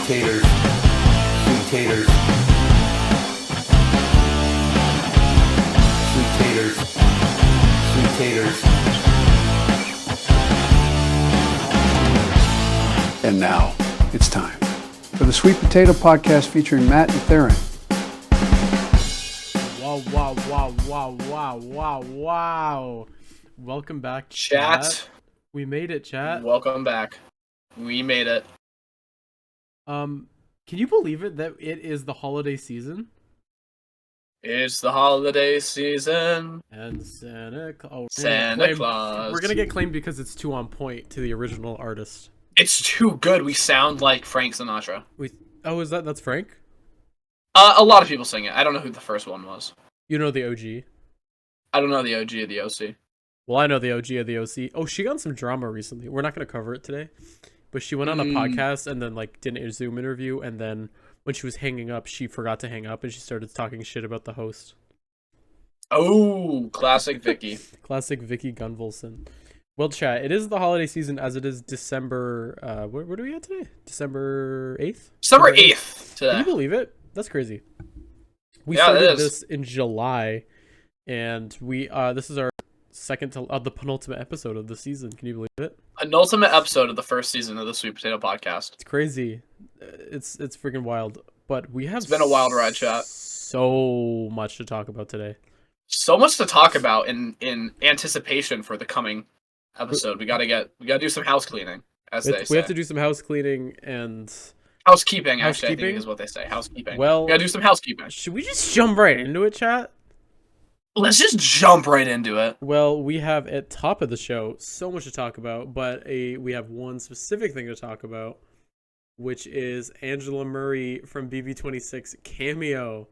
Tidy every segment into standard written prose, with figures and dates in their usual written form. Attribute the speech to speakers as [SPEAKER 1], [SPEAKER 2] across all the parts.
[SPEAKER 1] taters, sweet taters, sweet taters, sweet taters.
[SPEAKER 2] And now, it's time for the Sweet Potato Podcast featuring Matt and Theron.
[SPEAKER 3] Wow. Welcome back,
[SPEAKER 4] chat.
[SPEAKER 3] We made it, chat.
[SPEAKER 4] Welcome back. We made it.
[SPEAKER 3] Can you believe it that it is the holiday season?
[SPEAKER 4] It's the holiday season.
[SPEAKER 3] And Santa Claus.
[SPEAKER 4] Claus.
[SPEAKER 3] We're gonna get claimed because it's too on point to the original artist.
[SPEAKER 4] It's too good. We sound like Frank Sinatra.
[SPEAKER 3] That's Frank?
[SPEAKER 4] A lot of people sing it. I don't know who the first one was.
[SPEAKER 3] You know the OG.
[SPEAKER 4] I don't know the OG of the OC.
[SPEAKER 3] Well, I know the OG of the OC. Oh, she got some drama recently. We're not going to cover it today. But she went on a podcast and then did a Zoom interview. And then when she was hanging up, she forgot to hang up and she started talking shit about the host.
[SPEAKER 4] Oh, classic Vicki.
[SPEAKER 3] Classic Vicki Gunvalson. Well, chat, it is the holiday season as it is December... what are we at today? December 8th?
[SPEAKER 4] December 8th today.
[SPEAKER 3] Can you believe it? That's crazy. We
[SPEAKER 4] Yeah,
[SPEAKER 3] started this in July. And this is our the penultimate episode of the season. Can you believe it?
[SPEAKER 4] Penultimate episode of the first season of the Sweet Potato Podcast.
[SPEAKER 3] It's crazy. It's freaking wild. But we have...
[SPEAKER 4] It's been a wild ride, chat.
[SPEAKER 3] So much to talk about today.
[SPEAKER 4] So much to talk about in anticipation for the coming episode. We gotta do some house cleaning, as they say.
[SPEAKER 3] We have to do some house cleaning and...
[SPEAKER 4] Housekeeping, actually, I think is what they say. Housekeeping.
[SPEAKER 3] Well,
[SPEAKER 4] we gotta do some housekeeping.
[SPEAKER 3] Should we just jump right into it, chat?
[SPEAKER 4] Let's just jump right into it.
[SPEAKER 3] Well, we have at top of the show so much to talk about, but we have one specific thing to talk about, which is Angela Murray from BB26 Cameo.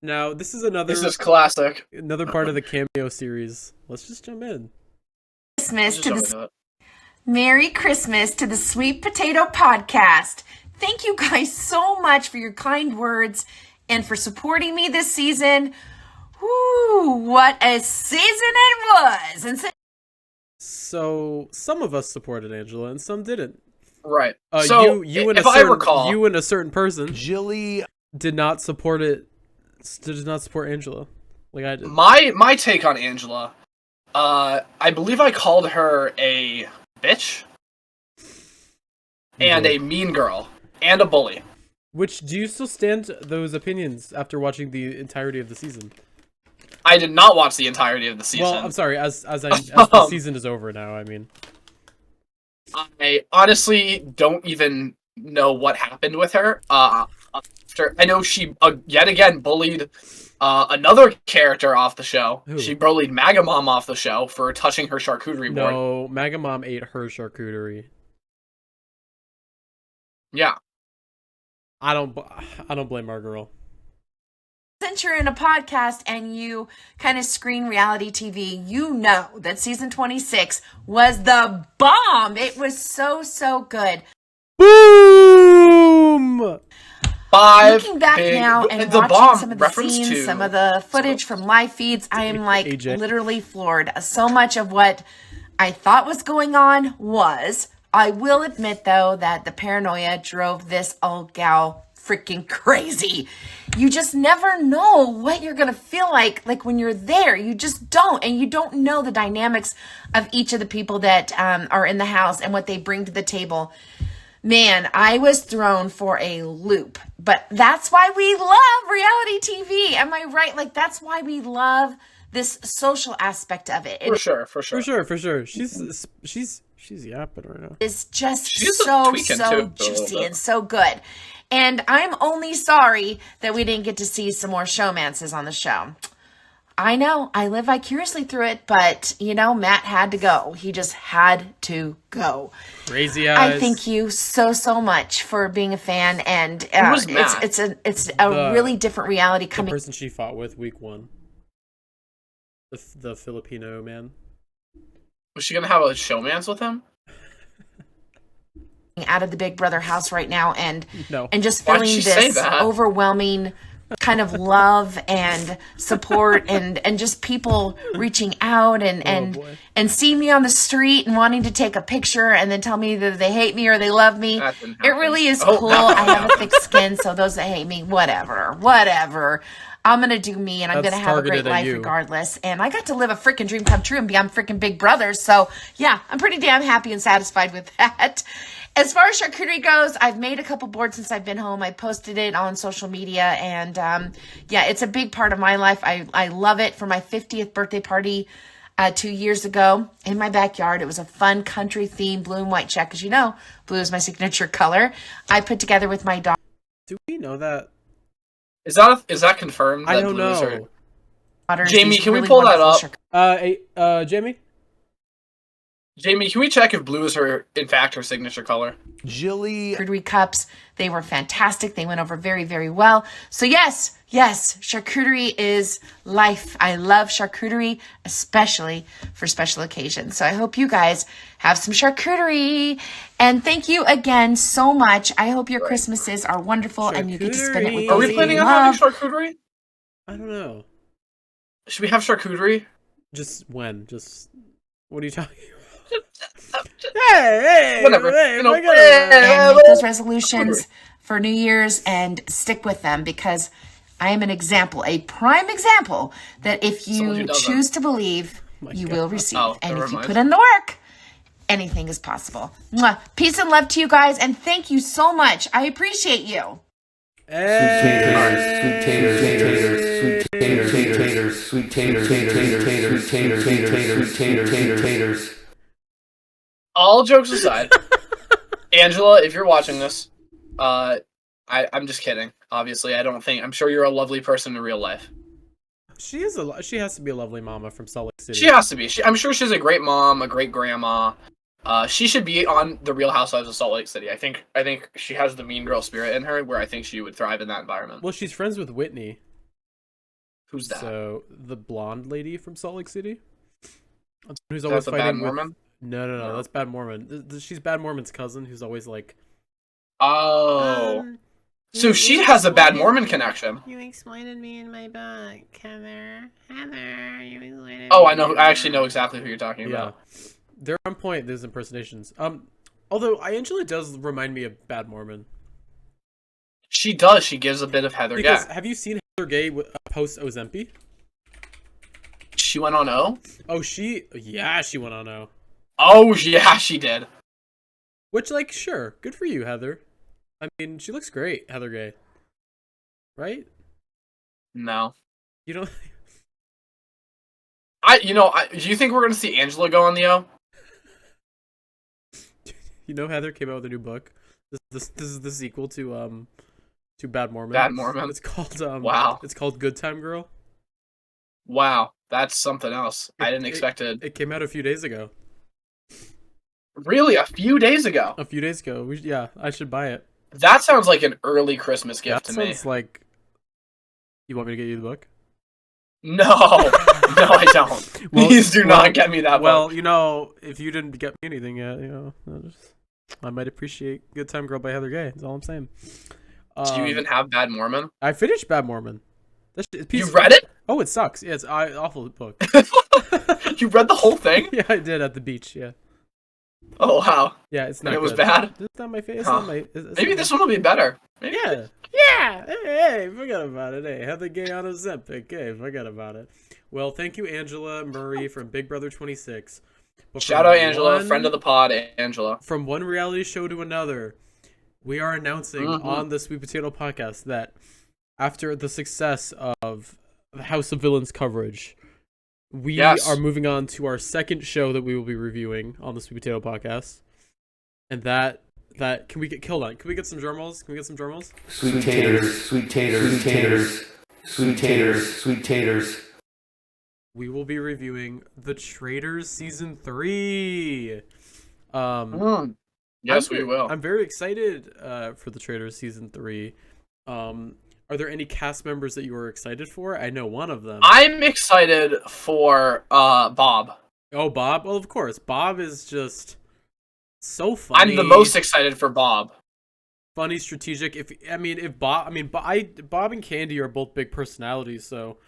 [SPEAKER 3] Now, this is
[SPEAKER 4] classic.
[SPEAKER 3] Another part of the Cameo series. Let's just jump in.
[SPEAKER 5] Merry Christmas to the Sweet Potato Podcast. Thank you guys so much for your kind words and for supporting me this season. Woo, what a season it was!
[SPEAKER 3] So some of us supported Angela and some didn't.
[SPEAKER 4] Right.
[SPEAKER 3] So I
[SPEAKER 4] recall,
[SPEAKER 3] you and a certain person,
[SPEAKER 2] Jilly,
[SPEAKER 3] did not support it. Did not support Angela like I did.
[SPEAKER 4] My take on Angela, I believe I called her a bitch and a mean girl and a bully.
[SPEAKER 3] Which, do you still stand those opinions after watching the entirety of the season?
[SPEAKER 4] I did not watch the entirety of the season.
[SPEAKER 3] Well, I'm sorry, as the season is over now, I mean.
[SPEAKER 4] I honestly don't even know what happened with her. I know she, yet again, bullied another character off the show.
[SPEAKER 3] Who?
[SPEAKER 4] She bullied Maga Mom off the show for touching her charcuterie board.
[SPEAKER 3] No, Maga Mom ate her charcuterie.
[SPEAKER 4] Yeah.
[SPEAKER 3] I don't blame our girl.
[SPEAKER 5] Since you're in a podcast and you kind of screen reality TV, you know that season 26 was the bomb. It was so good.
[SPEAKER 3] Boom!
[SPEAKER 5] Looking back now and watching some of the scenes, some of the footage from live feeds, I am literally floored. So much of what I thought was going on was... I will admit, though, that the paranoia drove this old gal freaking crazy. You just never know what you're going to feel like when you're there. You just don't. And you don't know the dynamics of each of the people that are in the house and what they bring to the table. Man, I was thrown for a loop. But that's why we love reality TV. Am I right? That's why we love this social aspect of it.
[SPEAKER 4] For sure.
[SPEAKER 3] She's yapping right now.
[SPEAKER 5] It's just so juicy and so good. And I'm only sorry that we didn't get to see some more showmances on the show. I know, I live vicariously through it, but, Matt had to go. He just had to go.
[SPEAKER 3] Crazy eyes.
[SPEAKER 5] I thank you so much for being a fan, and it's a really different reality coming.
[SPEAKER 3] The person she fought with week 1. The Filipino man.
[SPEAKER 4] Was she gonna have a showmance with him?
[SPEAKER 5] Out of the Big Brother house right now, and
[SPEAKER 3] no.
[SPEAKER 5] and just feeling this
[SPEAKER 4] overwhelming
[SPEAKER 5] overwhelming kind of love and support and just people reaching out and see me on the street and wanting to take a picture and then tell me that they hate me or they love me. It really is cool. I have a thick skin, so those that hate me, whatever. I'm going to do me, and I'm going to have a great life regardless. And I got to live a freaking dream come true and be on freaking Big Brother. So, yeah, I'm pretty damn happy and satisfied with that. As far as charcuterie goes, I've made a couple boards since I've been home. I posted it on social media, and yeah, it's a big part of my life. I love it. For my 50th birthday party 2 years ago in my backyard, it was a fun country-themed blue and white check. As you know, blue is my signature color. I put together with my daughter.
[SPEAKER 3] Do we know that?
[SPEAKER 4] Is that confirmed?
[SPEAKER 3] I don't know.
[SPEAKER 4] Jamie, can we pull that up? Jamie, can we check if blue is in fact her signature color?
[SPEAKER 5] Charcuterie cups. They were fantastic. They went over very, very well. So yes, charcuterie is life. I love charcuterie, especially for special occasions. So I hope you guys have some charcuterie. And thank you again so much. I hope your Christmases are wonderful and you get to spend it with
[SPEAKER 4] Are we planning on having charcuterie?
[SPEAKER 3] I don't know.
[SPEAKER 4] Should we have charcuterie?
[SPEAKER 3] Just when? Just what are you talking about? Hey,
[SPEAKER 5] whatever. And make those resolutions for New Year's and stick with them, because I am a prime example that if you choose to believe, you will receive. And if you put in the work, anything is possible. Mwah. Peace and love to you guys, and thank you so much. I appreciate you.
[SPEAKER 4] All jokes aside, Angela, if you're watching this, I'm just kidding. Obviously, I'm sure you're a lovely person in real life.
[SPEAKER 3] She has to be a lovely mama from Salt Lake City.
[SPEAKER 4] She has to be. I'm sure she's a great mom, a great grandma. She should be on the Real Housewives of Salt Lake City. I think she has the mean girl spirit in her, where I think she would thrive in that environment.
[SPEAKER 3] Well, she's friends with Whitney.
[SPEAKER 4] Who's that?
[SPEAKER 3] So the blonde lady from Salt Lake City, who's
[SPEAKER 4] That's
[SPEAKER 3] always
[SPEAKER 4] a
[SPEAKER 3] fighting
[SPEAKER 4] bad Mormon?
[SPEAKER 3] No, that's Bad Mormon. She's Bad Mormon's cousin, who's always like,
[SPEAKER 4] oh. So she has a Bad Mormon connection.
[SPEAKER 6] You exploited me in my book, Heather. You exploited
[SPEAKER 4] I know. I actually know exactly who you're talking about.
[SPEAKER 3] They're on point. There's impersonations. Although Angela does remind me of Bad Mormon.
[SPEAKER 4] She does. She gives a bit of Heather Gay.
[SPEAKER 3] Have you seen Heather Gay post Ozempic?
[SPEAKER 4] She went on O?
[SPEAKER 3] Oh, she went on O.
[SPEAKER 4] Oh, yeah, she did.
[SPEAKER 3] Which, like, sure, good for you, Heather. I mean, she looks great, Heather Gay. Right?
[SPEAKER 4] No.
[SPEAKER 3] You don't...
[SPEAKER 4] do you think we're going to see Angela go on the O?
[SPEAKER 3] You know Heather came out with a new book? This is the sequel to Bad Mormon.
[SPEAKER 4] Bad Mormon?
[SPEAKER 3] It's called,
[SPEAKER 4] wow.
[SPEAKER 3] It's called Good Time Girl.
[SPEAKER 4] Wow, that's something else. I didn't expect it.
[SPEAKER 3] It came out a few days ago.
[SPEAKER 4] Really? A few days ago?
[SPEAKER 3] A few days ago. I should buy it.
[SPEAKER 4] That sounds like an early Christmas gift to me.
[SPEAKER 3] That sounds like... You want me to get you the book?
[SPEAKER 4] No. No, I don't. Please do not get me that book.
[SPEAKER 3] Well, if you didn't get me anything yet, I might appreciate Good Time Girl by Heather Gay. That's all I'm saying.
[SPEAKER 4] Do you even have Bad Mormon?
[SPEAKER 3] I finished Bad Mormon.
[SPEAKER 4] You read it?
[SPEAKER 3] Oh, it sucks. Yeah, it's an awful book.
[SPEAKER 4] You read the whole thing?
[SPEAKER 3] Yeah, I did at the beach, yeah.
[SPEAKER 4] Oh, wow.
[SPEAKER 3] Yeah, it's not
[SPEAKER 4] good.
[SPEAKER 3] It
[SPEAKER 4] was bad?
[SPEAKER 3] It's not my face.
[SPEAKER 4] Maybe this one will be better. Maybe.
[SPEAKER 3] Yeah. Yeah. Hey, forget about it. Hey, Heather Gay on Ozempic. Hey, forget about it. Well, thank you, Angela Murry from Big Brother 26.
[SPEAKER 4] Shout out Angela, friend of the pod, Angela.
[SPEAKER 3] From one reality show to another, we are announcing on the Sweet Potato Podcast that after the success of the House of Villains coverage, we are moving on to our second show that we will be reviewing on the Sweet Potato Podcast. And that can we get killed on? Can we get some drum rolls?
[SPEAKER 1] Sweet taters, sweet taters, sweet taters, sweet taters, sweet taters.
[SPEAKER 3] We will be reviewing The Traitors Season 3.
[SPEAKER 4] Yes, we will.
[SPEAKER 3] I'm very excited for The Traitors Season 3. Are there any cast members that you are excited for? I know one of them.
[SPEAKER 4] I'm excited for Bob.
[SPEAKER 3] Oh, Bob? Well, of course. Bob is just so funny.
[SPEAKER 4] I'm the most excited for Bob.
[SPEAKER 3] funny, strategic. If Bob and Candy are both big personalities, so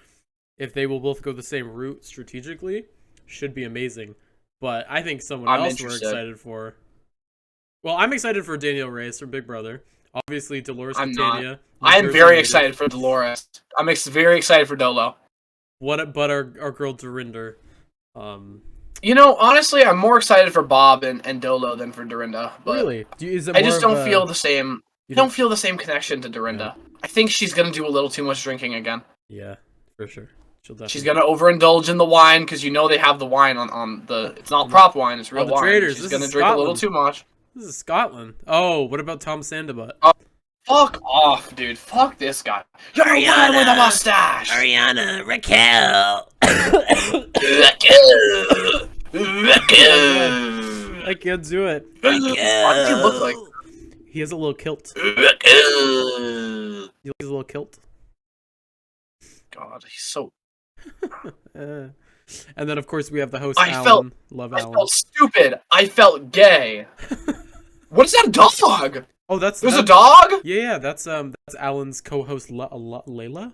[SPEAKER 3] if they will both go the same route strategically, should be amazing. But I think someone else we're excited for. Well, I'm excited for Danielle Reyes from Big Brother. Obviously, Dolores Catania.
[SPEAKER 4] I'm very excited for Dolores. I'm very excited for Dolo.
[SPEAKER 3] But our girl Dorinda.
[SPEAKER 4] Honestly, I'm more excited for Bob and Dolo than for Dorinda. But
[SPEAKER 3] really?
[SPEAKER 4] I just don't feel the same. I don't feel the same connection to Dorinda. Yeah. I think she's gonna do a little too much drinking again.
[SPEAKER 3] Yeah, for sure.
[SPEAKER 4] She's gonna overindulge in the wine because they have the wine on the. It's not prop wine; it's real wine.
[SPEAKER 3] Traitors.
[SPEAKER 4] She's gonna drink a little too much.
[SPEAKER 3] This is Scotland. Oh, what about Tom Sandabutt?
[SPEAKER 4] Fuck off, dude. Fuck this guy. You're a man with a mustache.
[SPEAKER 6] Ariana, Raquel.
[SPEAKER 3] I can't do it.
[SPEAKER 4] What does he look like?
[SPEAKER 3] He has a little kilt. He has a little kilt.
[SPEAKER 4] God, he's so.
[SPEAKER 3] And then, of course, we have the host,
[SPEAKER 4] I
[SPEAKER 3] Alan.
[SPEAKER 4] I felt stupid. I felt gay. What is that dog?
[SPEAKER 3] Oh, there's
[SPEAKER 4] a dog?
[SPEAKER 3] Yeah, that's Alan's co-host, Layla.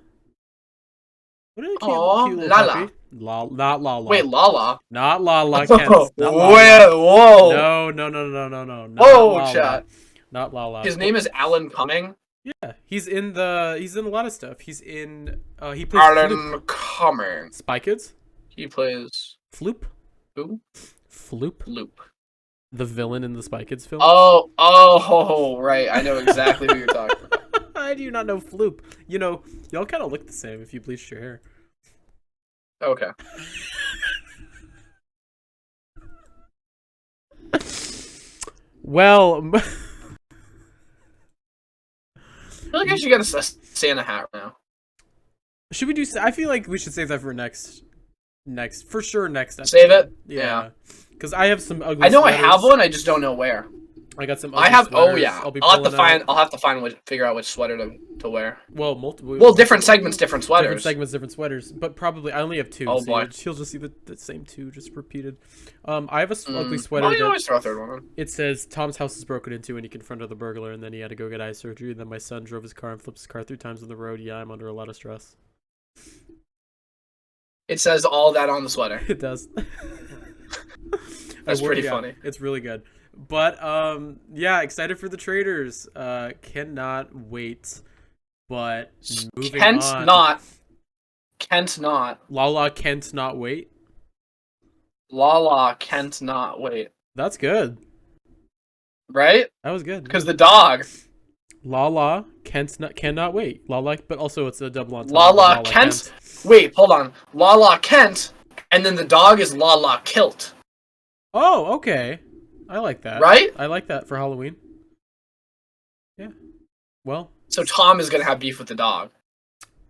[SPEAKER 3] What did
[SPEAKER 4] Lala.
[SPEAKER 3] Not Lala.
[SPEAKER 4] Wait, Lala?
[SPEAKER 3] Not Lala, Kent. Not Lala.
[SPEAKER 4] Whoa.
[SPEAKER 3] No.
[SPEAKER 4] Whoa, chat.
[SPEAKER 3] Not Lala.
[SPEAKER 4] His name is Alan Cumming?
[SPEAKER 3] Yeah, he's in a lot of stuff. He's in, he plays
[SPEAKER 4] Alan Cumming.
[SPEAKER 3] Spy Kids?
[SPEAKER 4] He plays...
[SPEAKER 3] Floop?
[SPEAKER 4] Who?
[SPEAKER 3] Floop. The villain in the Spy Kids film?
[SPEAKER 4] Oh, right. I know exactly who you're talking about.
[SPEAKER 3] How do you not know Floop? Y'all kind of look the same if you bleached your hair.
[SPEAKER 4] Okay.
[SPEAKER 3] Well...
[SPEAKER 4] I feel like I should get a Santa hat now.
[SPEAKER 3] Should we do... I feel like we should save that for next episode.
[SPEAKER 4] Save it?
[SPEAKER 3] Yeah. Because I have some ugly
[SPEAKER 4] sweaters.
[SPEAKER 3] I
[SPEAKER 4] have one, I just don't know where.
[SPEAKER 3] I got some ugly sweaters.
[SPEAKER 4] Oh yeah. I'll have to figure out which sweater to wear.
[SPEAKER 3] Well, multiple.
[SPEAKER 4] Well, different segments, different sweaters.
[SPEAKER 3] Different sweaters. But probably I only have two.
[SPEAKER 4] Oh
[SPEAKER 3] so
[SPEAKER 4] boy.
[SPEAKER 3] He'll just see the same two just repeated. I have a ugly sweater.
[SPEAKER 4] Well, you always throw a third one on.
[SPEAKER 3] It says Tom's house is broken into and he confronted the burglar and then he had to go get eye surgery and then my son drove his car and flipped his car 3 times on the road. Yeah, I'm under a lot of stress.
[SPEAKER 4] It says all that on the sweater.
[SPEAKER 3] It does.
[SPEAKER 4] That's pretty funny.
[SPEAKER 3] It's really good. But yeah, excited for the Traitors. Cannot wait. But moving on.
[SPEAKER 4] Kent not.
[SPEAKER 3] Lala Kent not wait.
[SPEAKER 4] Lala Kent not wait.
[SPEAKER 3] That's good.
[SPEAKER 4] Right?
[SPEAKER 3] That was good.
[SPEAKER 4] Because the dog.
[SPEAKER 3] Lala Kent cannot wait. Lala, but also it's a double entendre.
[SPEAKER 4] Lala Kent. Wait, hold on. Lala Kent, and then the dog is Lala Kilt.
[SPEAKER 3] Oh, okay. I like that.
[SPEAKER 4] Right?
[SPEAKER 3] I like that for Halloween. Yeah. Well.
[SPEAKER 4] So Tom is gonna have beef with the dog.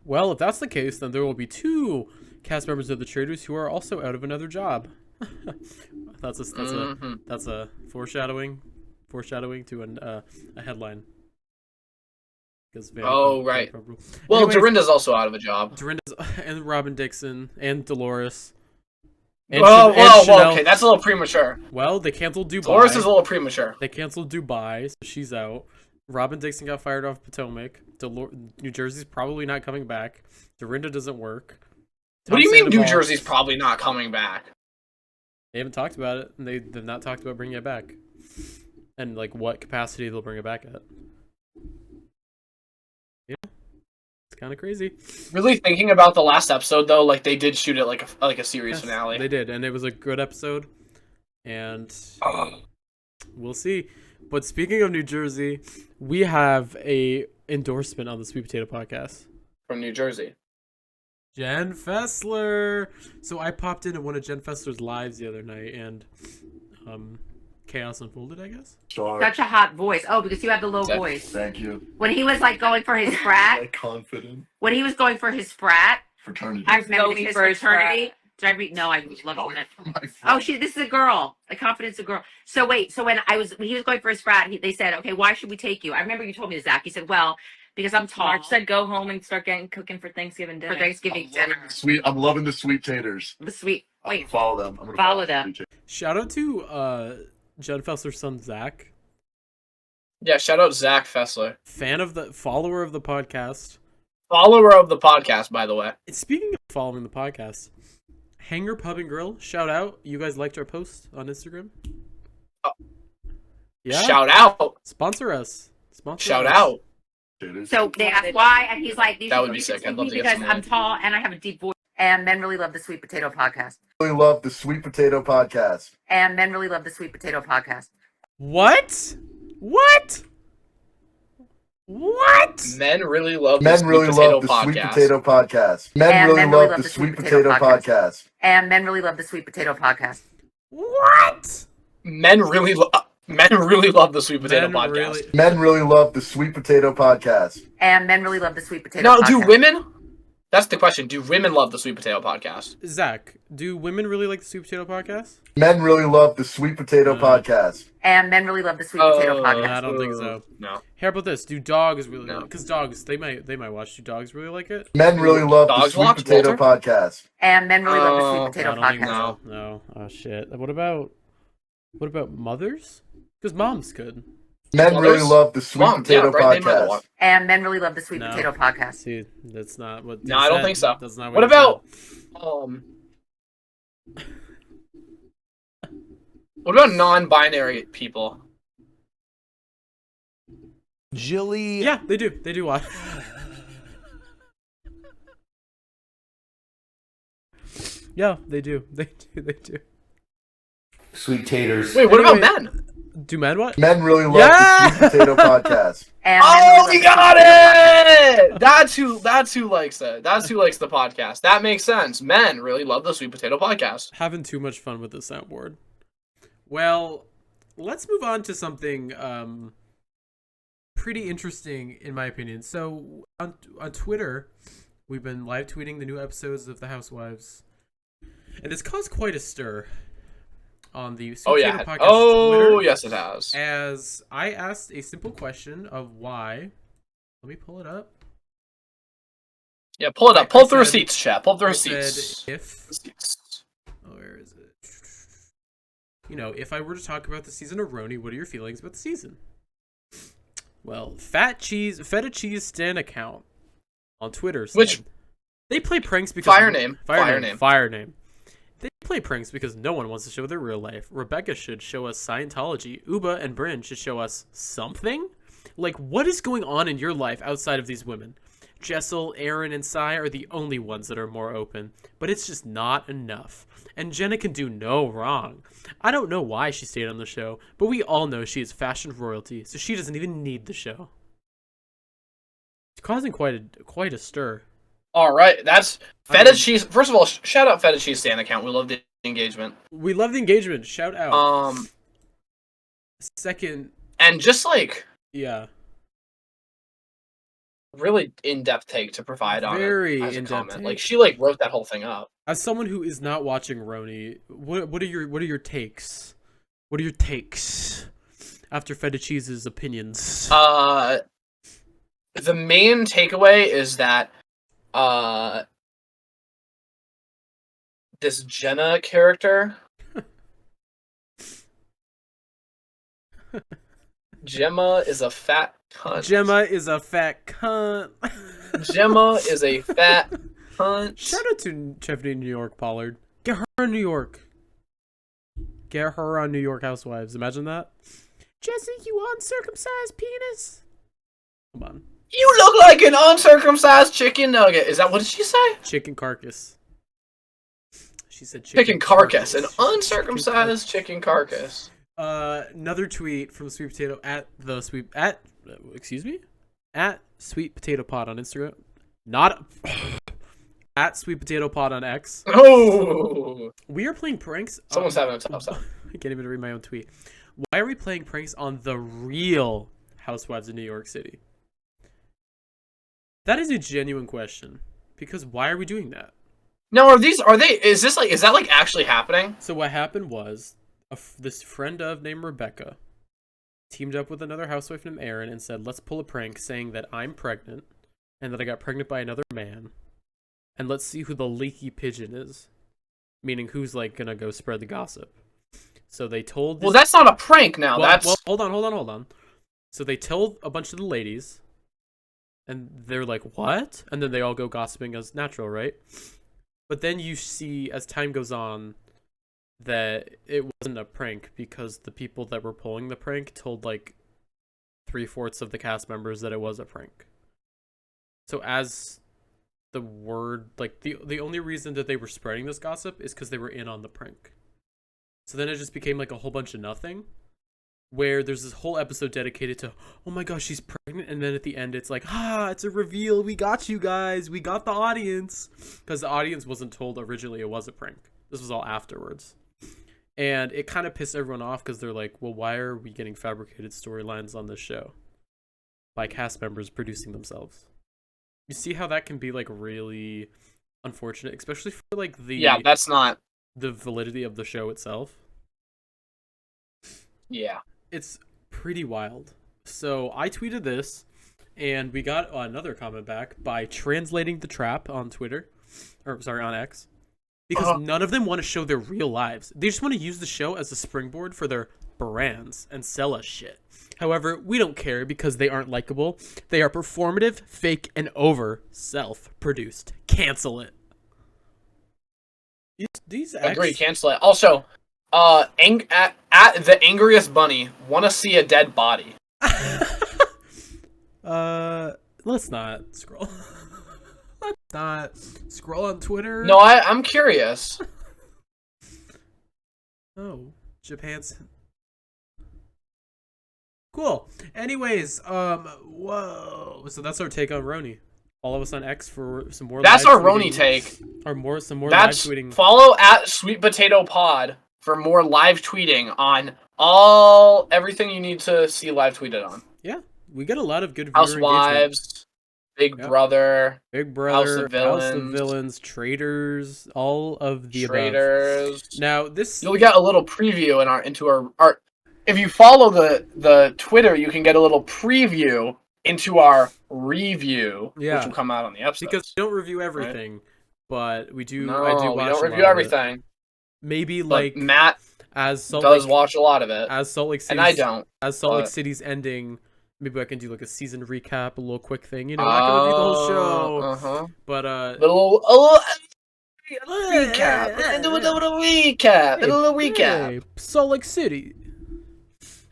[SPEAKER 3] Well, if that's the case, then there will be 2 cast members of the Traitors who are also out of another job. That's a foreshadowing to a headline.
[SPEAKER 4] Right. Well, anyways, Dorinda's also out of a job.
[SPEAKER 3] Dorinda's and Robin Dixon and Dolores.
[SPEAKER 4] And okay, that's a little premature.
[SPEAKER 3] Well, they canceled Dubai.
[SPEAKER 4] Dolores is a little premature.
[SPEAKER 3] They canceled Dubai, so she's out. Robin Dixon got fired off Potomac. New Jersey's probably not coming back. Dorinda doesn't work.
[SPEAKER 4] What do you mean New Jersey's probably not coming back?
[SPEAKER 3] They haven't talked about it, and they've not talked about bringing it back. And, like, what capacity they'll bring it back at. Yeah. It's kind of crazy.
[SPEAKER 4] Really thinking about the last episode, though, like, they did shoot it like a series finale.
[SPEAKER 3] They did, and it was a good episode. And we'll see. But speaking of New Jersey, we have a endorsement on the Sweet Potato Podcast.
[SPEAKER 4] From New Jersey.
[SPEAKER 3] Jen Fessler. So I popped into one of Jen Fessler's lives the other night, and chaos unfolded, I guess.
[SPEAKER 7] Sure.
[SPEAKER 8] Such a hot voice. Oh, because you have the low voice.
[SPEAKER 7] Thank you.
[SPEAKER 8] When he was like going for his frat.
[SPEAKER 7] Confident.
[SPEAKER 8] When he was going for his fraternity. I remember his fraternity. No, I love it. Oh, this is a girl. A confidence, a girl. So wait, when he was going for his frat, they said, okay, why should we take you? I remember you told me this, Zach. He said, well, because I'm tall.
[SPEAKER 6] Mark said go home and start cooking for Thanksgiving dinner.
[SPEAKER 7] I'm loving the sweet taters.
[SPEAKER 8] The sweet. Wait.
[SPEAKER 7] Follow them. I'm gonna
[SPEAKER 8] follow them.
[SPEAKER 3] Shout out to Jen Fessler's son, Zach.
[SPEAKER 4] Yeah, shout out Zach Fessler.
[SPEAKER 3] Follower of the podcast.
[SPEAKER 4] Follower of the podcast, by the way.
[SPEAKER 3] Speaking of following the podcast, Hanger Pub and Grill, shout out. You guys liked our post on Instagram? Yeah.
[SPEAKER 4] Shout out.
[SPEAKER 3] Sponsor us.
[SPEAKER 4] Shout out.
[SPEAKER 8] So they asked why, and he's like,
[SPEAKER 4] that would be sick. I'd love to get
[SPEAKER 8] because I'm tall and I have a deep voice. And men really love the Sweet Potato Podcast.
[SPEAKER 7] Really love the Sweet Potato Podcast.
[SPEAKER 8] And men really love the Sweet Potato Podcast.
[SPEAKER 3] What?
[SPEAKER 4] Men really love the
[SPEAKER 7] Men really love the Sweet Potato Podcast. Men really love the Sweet Potato Podcast.
[SPEAKER 8] And men really love the Sweet Potato Podcast.
[SPEAKER 3] What?
[SPEAKER 4] Men really love the Sweet Potato Podcast.
[SPEAKER 7] Men really love the Sweet Potato Podcast.
[SPEAKER 8] And men really love the Sweet Potato
[SPEAKER 4] Podcast.
[SPEAKER 8] Now,
[SPEAKER 4] do women? That's the question. Do women love the Sweet Potato Podcast?
[SPEAKER 3] Zach, do women really like the Sweet Potato Podcast?
[SPEAKER 7] Men really love the Sweet Potato Podcast.
[SPEAKER 8] And men really love the Sweet Potato Podcast.
[SPEAKER 3] I don't think so.
[SPEAKER 4] No.
[SPEAKER 3] How about this? Do dogs really like it? Because dogs, they might watch. Do dogs really like it?
[SPEAKER 7] Men really love the Sweet Potato Podcast.
[SPEAKER 8] And men really love the Sweet Potato Podcast.
[SPEAKER 3] No. Oh, shit. What about mothers? Because moms could.
[SPEAKER 7] Men really love the Sweet Potato Podcast.
[SPEAKER 8] And men really love the Sweet Potato Podcast.
[SPEAKER 3] See, that's not what.
[SPEAKER 4] No, I don't think so.
[SPEAKER 3] That's not
[SPEAKER 4] what about? What about non-binary people?
[SPEAKER 1] Jilly.
[SPEAKER 3] Yeah, they do. They do watch. Yeah, they do. They do.
[SPEAKER 1] Sweet taters.
[SPEAKER 4] Wait, what about men?
[SPEAKER 3] Do men what?
[SPEAKER 7] Men really love the Sweet Potato Podcast.
[SPEAKER 4] Oh, you got it! That's who likes it. That's who likes the podcast. That makes sense. Men really love the Sweet Potato Podcast.
[SPEAKER 3] Having too much fun with the soundboard. Well, let's move on to something pretty interesting, in my opinion. So, on Twitter, we've been live tweeting the new episodes of The Housewives, and it's caused quite a stir on the Sweet Potato Podcast Twitter,
[SPEAKER 4] yes, it has.
[SPEAKER 3] As I asked a simple question of why. Let me pull it up.
[SPEAKER 4] Yeah, pull it up. Pull the receipts, chat. Pull the receipts.
[SPEAKER 3] Where is it? If I were to talk about the season of RHONY, what are your feelings about the season? Well, Feta Cheese Stan account on Twitter said,
[SPEAKER 4] which
[SPEAKER 3] they play pranks because
[SPEAKER 4] Fire name.
[SPEAKER 3] They play pranks because no one wants to show their real life. Rebecca should show us Scientology. Uba and Bryn should show us something? Like, what is going on in your life outside of these women? Jessel, Aaron, and Sai are the only ones that are more open, but it's just not enough. And Jenna can do no wrong. I don't know why she stayed on the show, but we all know she is fashion royalty, so she doesn't even need the show. It's causing quite a stir.
[SPEAKER 4] All right, that's Feta Cheese. First of all, shout out Feta Cheese Stan account. We love the engagement.
[SPEAKER 3] We love the engagement. Shout out. Second,
[SPEAKER 4] and just
[SPEAKER 3] yeah,
[SPEAKER 4] really in-depth take to provide on
[SPEAKER 3] very
[SPEAKER 4] it as a
[SPEAKER 3] in-depth
[SPEAKER 4] comment.
[SPEAKER 3] take.
[SPEAKER 4] Like she wrote that whole thing up.
[SPEAKER 3] As someone who is not watching RHONY, what are your takes? What are your takes after Feta Cheese's opinions?
[SPEAKER 4] The main takeaway is that this Jenna character, Gemma is a fat cunt.
[SPEAKER 3] Gemma is a fat cunt.
[SPEAKER 4] Gemma is a fat cunt.
[SPEAKER 3] Shout out to Tiffany New York Pollard. Get her in New York. Get her on New York Housewives. Imagine that. Jesse, you uncircumcised penis. Come on.
[SPEAKER 4] You look like an uncircumcised chicken nugget. Is that what did she say?
[SPEAKER 3] Chicken carcass. She said
[SPEAKER 4] chicken carcass. An uncircumcised chicken carcass.
[SPEAKER 3] Another tweet from Sweet Potato at Sweet Potato Pod on Instagram. Not at Sweet Potato Pod on X.
[SPEAKER 4] Oh,
[SPEAKER 3] we are playing pranks.
[SPEAKER 4] Someone's having a tough time.
[SPEAKER 3] I can't even read my own tweet. Why are we playing pranks on the real Housewives of New York City? That is a genuine question. Because why are we doing that?
[SPEAKER 4] No, is that actually happening?
[SPEAKER 3] So what happened was this friend named Rebecca teamed up with another housewife named Aaron and said, let's pull a prank saying that I'm pregnant and that I got pregnant by another man. And let's see who the leaky pigeon is. Meaning who's gonna go spread the gossip. So they told
[SPEAKER 4] Well, that's not a prank now.
[SPEAKER 3] Well, hold on. So they tell a bunch of the ladies, and they're like, what? And then they all go gossiping as natural, right? But then you see, as time goes on, that it wasn't a prank because the people that were pulling the prank told like 3/4 of the cast members that it was a prank. So as the word, like the only reason that they were spreading this gossip is because they were in on the prank. So then it just became like a whole bunch of nothing, where there's this whole episode dedicated to, oh my gosh, she's pregnant, and then at the end it's like, it's a reveal, we got you guys, we got the audience, because the audience wasn't told originally it was a prank. This was all afterwards. And it kind of pissed everyone off because they're like, well, why are we getting fabricated storylines on this show by cast members producing themselves? You see how that can be like really unfortunate, especially for like
[SPEAKER 4] that's not
[SPEAKER 3] the validity of the show itself.
[SPEAKER 4] Yeah.
[SPEAKER 3] It's pretty wild. So I tweeted this, and we got another comment back by Translating the Trap on Twitter, on X, because none of them want to show their real lives. They just want to use the show as a springboard for their brands and sell us shit. However, we don't care because they aren't likable. They are performative, fake, and self-produced. Cancel it. These
[SPEAKER 4] Agree, cancel it. Also, at the angriest bunny, want to see a dead body.
[SPEAKER 3] Let's not scroll. Let's not scroll on Twitter.
[SPEAKER 4] No, I'm curious.
[SPEAKER 3] Oh, Japan's cool. Anyways, whoa. So that's our take on RHONY. Follow us on X for some more.
[SPEAKER 4] That's our RHONY take.
[SPEAKER 3] Or some more
[SPEAKER 4] That's
[SPEAKER 3] live tweeting.
[SPEAKER 4] Follow at Sweet Potato Pod for more live tweeting on everything you need to see live tweeted on.
[SPEAKER 3] Yeah, we get a lot of good
[SPEAKER 4] Housewives, Big Brother, House of
[SPEAKER 3] Villains, Traitors, all of the
[SPEAKER 4] Traitors.
[SPEAKER 3] Above. Now
[SPEAKER 4] you'll get a little preview into our. If you follow the Twitter, you can get a little preview into our review, which will come out on the episode.
[SPEAKER 3] Because we don't review everything, but we do.
[SPEAKER 4] No,
[SPEAKER 3] I do watch
[SPEAKER 4] we don't review everything.
[SPEAKER 3] Maybe
[SPEAKER 4] but Matt
[SPEAKER 3] does
[SPEAKER 4] watch a lot of it,
[SPEAKER 3] as Salt Lake City,
[SPEAKER 4] and I don't.
[SPEAKER 3] As Salt Lake City's ending, maybe I can do like a season recap, a little quick thing. You know, I can review the whole show. But a little
[SPEAKER 4] recap. A little recap.
[SPEAKER 3] Salt Lake City.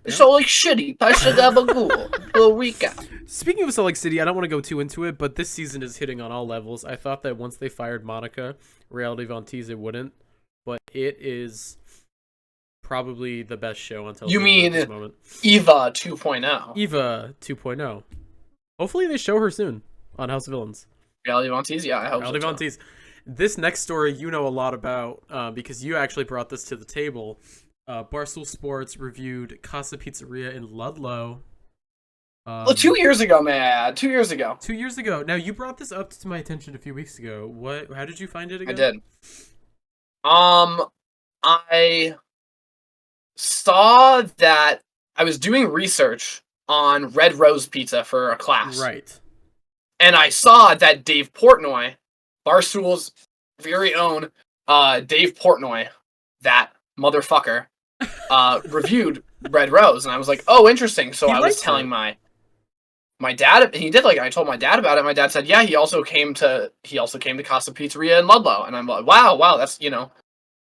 [SPEAKER 4] So like shitty, little recap.
[SPEAKER 3] Speaking of Salt Lake City, I don't want to go too into it, but this season is hitting on all levels. I thought that once they fired Monica, Reality Von Tease, it wouldn't, but it is probably the best show on television.
[SPEAKER 4] You mean
[SPEAKER 3] at this moment.
[SPEAKER 4] Eva 2.0?
[SPEAKER 3] Eva 2.0. Hopefully they show her soon on House of Villains.
[SPEAKER 4] Reality Von Tease, yeah, I hope
[SPEAKER 3] Reality Von Tease. This next story you know a lot about because you actually brought this to the table. Barstool Sports reviewed Casa Pizzeria in Ludlow.
[SPEAKER 4] 2 years ago, man. 2 years ago.
[SPEAKER 3] 2 years ago. Now, you brought this up to my attention a few weeks ago. How did you find it again?
[SPEAKER 4] I did. I saw that I was doing research on Red Rose Pizza for a class.
[SPEAKER 3] Right.
[SPEAKER 4] And I saw that Dave Portnoy, Barstool's very own Dave Portnoy, that motherfucker, reviewed Red Rose, and I was like, "Oh, interesting." So I was telling my dad, and he did I told my dad about it. My dad said, "Yeah, he also came to Casa Pizzeria in Ludlow," and I'm like, "Wow,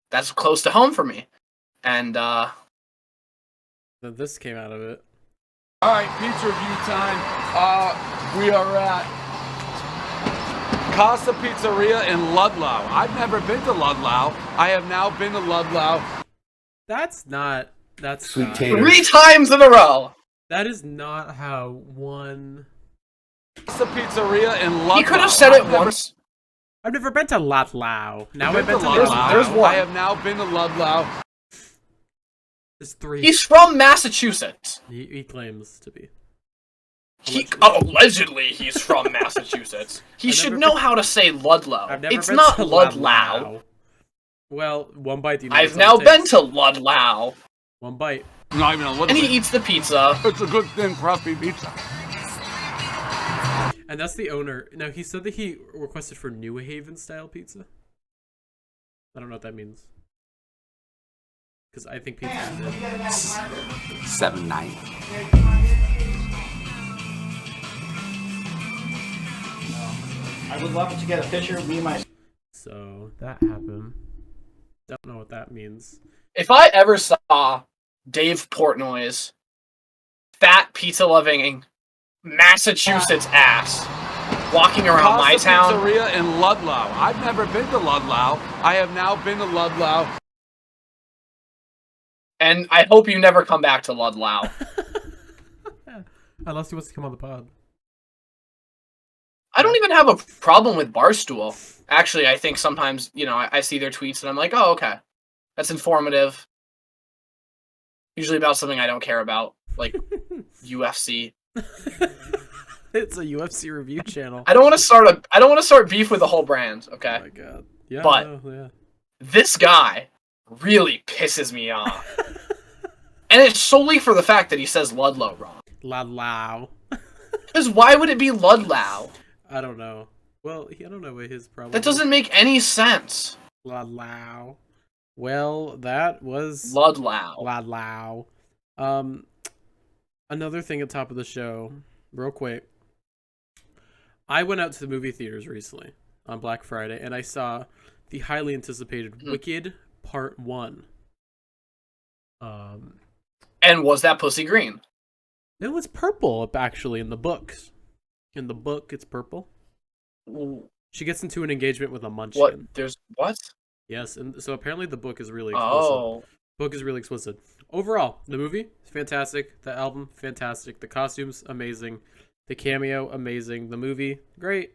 [SPEAKER 4] that's close to home for me." And
[SPEAKER 3] then this came out of it.
[SPEAKER 9] All right, pizza review time. We are at Casa Pizzeria in Ludlow. I've never been to Ludlow. I have now been to Ludlow.
[SPEAKER 3] That's
[SPEAKER 1] Sweet Taters.
[SPEAKER 4] 3 times in a row.
[SPEAKER 3] That is not how one.
[SPEAKER 9] Casa Pizzeria in Ludlow.
[SPEAKER 4] He could have said it once.
[SPEAKER 3] I've never been to Ludlow. Now
[SPEAKER 9] I've
[SPEAKER 3] been to
[SPEAKER 9] Ludlow.
[SPEAKER 4] There's one.
[SPEAKER 9] I have now been to Ludlow.
[SPEAKER 3] There's 3.
[SPEAKER 4] He's from Massachusetts.
[SPEAKER 3] He claims to be.
[SPEAKER 4] Allegedly, he's from Massachusetts. He should know how to say Ludlow. It's not Ludlow.
[SPEAKER 3] Well, one bite.
[SPEAKER 4] I've now been to Ludlow.
[SPEAKER 3] One bite.
[SPEAKER 9] Not even a little
[SPEAKER 4] and
[SPEAKER 9] bit.
[SPEAKER 4] He eats the pizza.
[SPEAKER 9] It's a good thin, crusty pizza.
[SPEAKER 3] And that's the owner. Now, he said that he requested for New Haven style pizza. I don't know what that means. Because I think pizza is
[SPEAKER 9] 7-9.
[SPEAKER 10] I would love to get a picture of me and my...
[SPEAKER 3] So that happened. Don't know what that means.
[SPEAKER 4] If I ever saw Dave Portnoy's fat pizza-loving Massachusetts ass walking around my town...
[SPEAKER 9] Casa Pizzeria in Ludlow. I've never been to Ludlow. I have now been to Ludlow.
[SPEAKER 4] And I hope you never come back to Ludlow.
[SPEAKER 3] Unless he wants to come on the pod.
[SPEAKER 4] I don't even have a problem with Barstool. Actually, I think sometimes, I see their tweets and I'm like, oh, okay. That's informative. Usually about something I don't care about, like UFC.
[SPEAKER 3] It's a UFC review channel.
[SPEAKER 4] I don't want to start beef with the whole brand, okay?
[SPEAKER 3] Oh my god. Yeah.
[SPEAKER 4] But
[SPEAKER 3] yeah.
[SPEAKER 4] This guy really pisses me off. And it's solely for the fact that he says Ludlow wrong.
[SPEAKER 3] Ludlow.
[SPEAKER 4] Because why would it be Ludlow?
[SPEAKER 3] I don't know. Well, I don't know what his problem.
[SPEAKER 4] That doesn't make any sense.
[SPEAKER 3] Ludlow. Well, that was
[SPEAKER 4] Ludlow.
[SPEAKER 3] Ludlow. Another thing at the top of the show, real quick. I went out to the movie theaters recently on Black Friday, and I saw the highly anticipated Wicked Part 1.
[SPEAKER 4] And was that pussy green?
[SPEAKER 3] It was purple, actually, in the books. In the book, it's purple. She gets into an engagement with a munchkin.
[SPEAKER 4] What? There's what?
[SPEAKER 3] Yes, and so apparently the book is really explicit.
[SPEAKER 4] Oh.
[SPEAKER 3] Book is really explicit. Overall, the movie is fantastic. The album, fantastic. The costumes, amazing. The cameo, amazing. The movie, great.